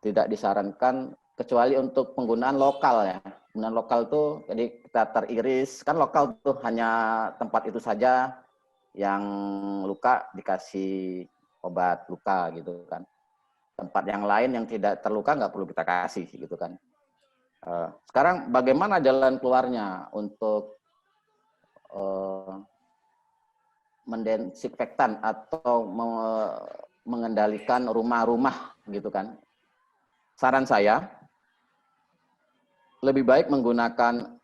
Tidak disarankan kecuali untuk penggunaan lokal ya. Penggunaan lokal tuh, jadi kita teriris, kan lokal tuh hanya tempat itu saja yang luka dikasih obat luka gitu kan. Tempat yang lain yang tidak terluka nggak perlu kita kasih gitu kan. Sekarang bagaimana jalan keluarnya untuk mendesinfektan atau mengendalikan rumah-rumah gitu kan. Saran saya lebih baik menggunakan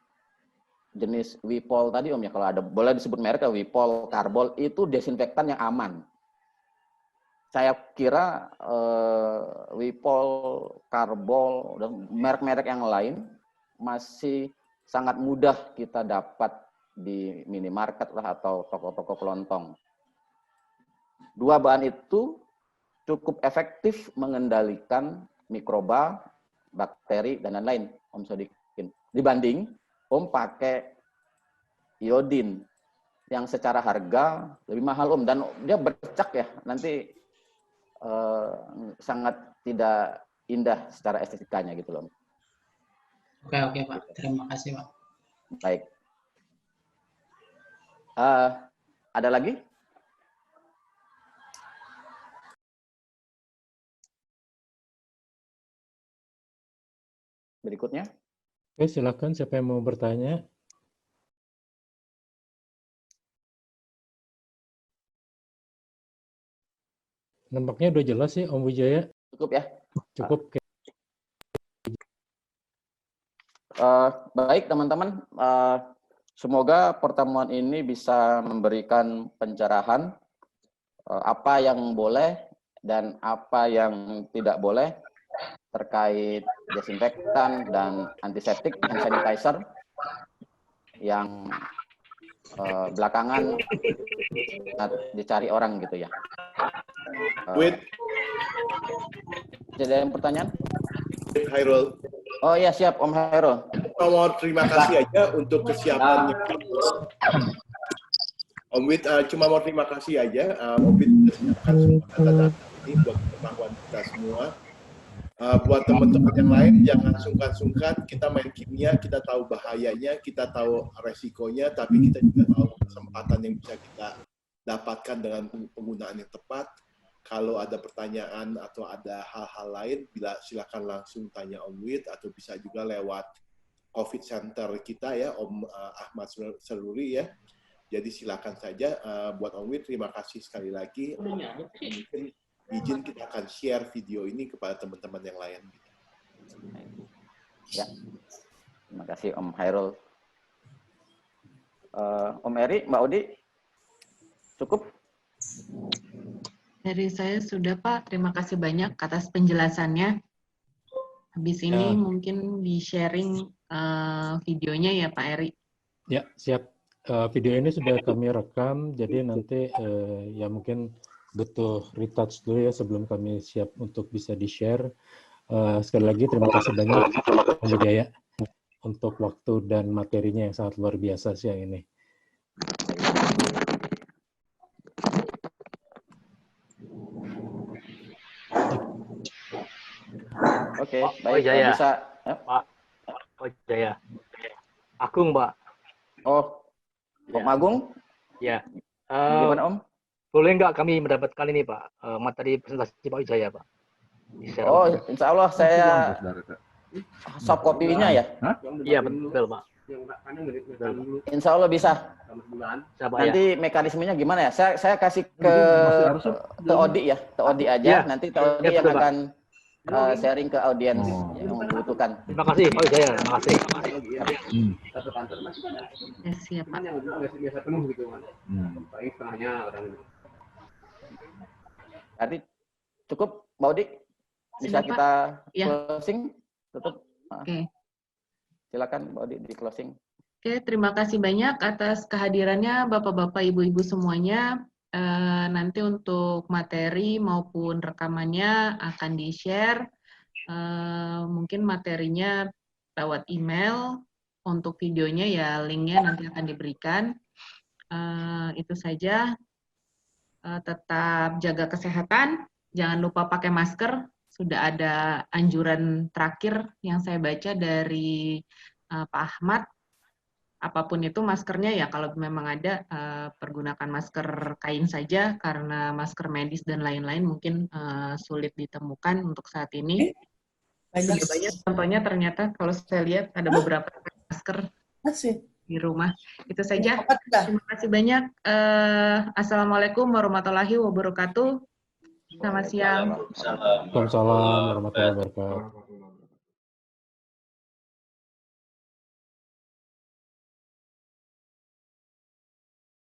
jenis Wipol tadi Om ya, kalau ada boleh disebut merek ya, Wipol, Karbol, itu desinfektan yang aman. Saya kira Wipol, Karbol, dan merek-merek yang lain masih sangat mudah kita dapat di minimarket lah atau toko-toko kelontong. Dua bahan itu cukup efektif mengendalikan mikroba, bakteri, dan lain-lain, Om Sodikin. Dibanding Om pakai iodin yang secara harga lebih mahal Om, dan dia bercak ya, nanti sangat tidak indah secara estetikanya gitu loh. Oke Pak, terima kasih Pak. Baik. Ada lagi? Berikutnya. Oke, silakan siapa yang mau bertanya. Nampaknya udah jelas sih Om Wijaya. Cukup ya? Cukup. Baik teman-teman, semoga pertemuan ini bisa memberikan pencerahan apa yang boleh dan apa yang tidak boleh terkait desinfektan dan antiseptik, hand sanitizer yang belakangan dicari orang gitu ya. Ada yang pertanyaan? Hairul. Oh iya siap Om Hairul. Mau terima kasih aja untuk kesiapannya. Om Wid cuma mau terima kasih aja. Om Wid sudah siapkan semua data-data ini buat pengetahuan kita semua. Buat teman-teman yang lain jangan sungkan-sungkan. Kita main kimia, kita tahu bahayanya, kita tahu resikonya, tapi kita juga tahu kesempatan yang bisa kita dapatkan dengan penggunaan yang tepat. Kalau ada pertanyaan atau ada hal-hal lain, silakan langsung tanya Om Wid atau bisa juga lewat COVID Center kita ya, Om Ahmad Seruri ya. Jadi silakan saja buat Om Wid. Terima kasih sekali lagi. Mungkin izin kita akan share video ini kepada teman-teman yang lain. Ya, terima kasih Om Hairul. Om Eri, Mbak Odi, cukup? Dari saya sudah, Pak. Terima kasih banyak atas penjelasannya. Habis ini mungkin di-sharing videonya ya, Pak Eri. Ya, siap. Video ini sudah kami rekam, jadi nanti ya mungkin butuh retouch dulu ya sebelum kami siap untuk bisa di-share. Sekali lagi terima kasih banyak Om Wijaya untuk waktu dan materinya yang sangat luar biasa siang ini. Oke, baik. Jaya. Bisa. Pak. Oh, Jaya. Agung, Pak. Oh, Om Agung? Ya. Gimana, Om? Boleh nggak kami mendapatkan ini, Pak, materi presentasi Pak Wijaya, Pak? Oh, insya Allah saya soft copy-nya ya? Iya, betul, Pak. Insya Allah bisa. Nanti mekanismenya gimana ya? Saya kasih ke Odi ya, ke Odi aja. Nanti Odi yang akan sharing ke audiens yang membutuhkan. Terima kasih Pak Wijaya, terima kasih. Ya, siap, Pak. Berarti cukup, Mbak Odi? Bisa Sudah, kita ya. closing? Tutup? Oke. Silakan Mbak Odi di closing. Oke, terima kasih banyak atas kehadirannya Bapak-Bapak, Ibu-Ibu semuanya. Nanti untuk materi maupun rekamannya akan di-share. Mungkin materinya lewat email. Untuk videonya ya linknya nanti akan diberikan. Itu saja. Tetap jaga kesehatan. Jangan lupa pakai masker. Sudah ada anjuran terakhir yang saya baca dari Pak Ahmad. Apapun itu maskernya ya kalau memang ada pergunakan masker kain saja karena masker medis dan lain-lain mungkin sulit ditemukan untuk saat ini. Banyak contohnya ternyata kalau saya lihat ada beberapa masker di rumah. Itu saja. Terima kasih banyak. Assalamualaikum warahmatullahi wabarakatuh. Selamat siang. Waalaikumsalam warahmatullahi wabarakatuh.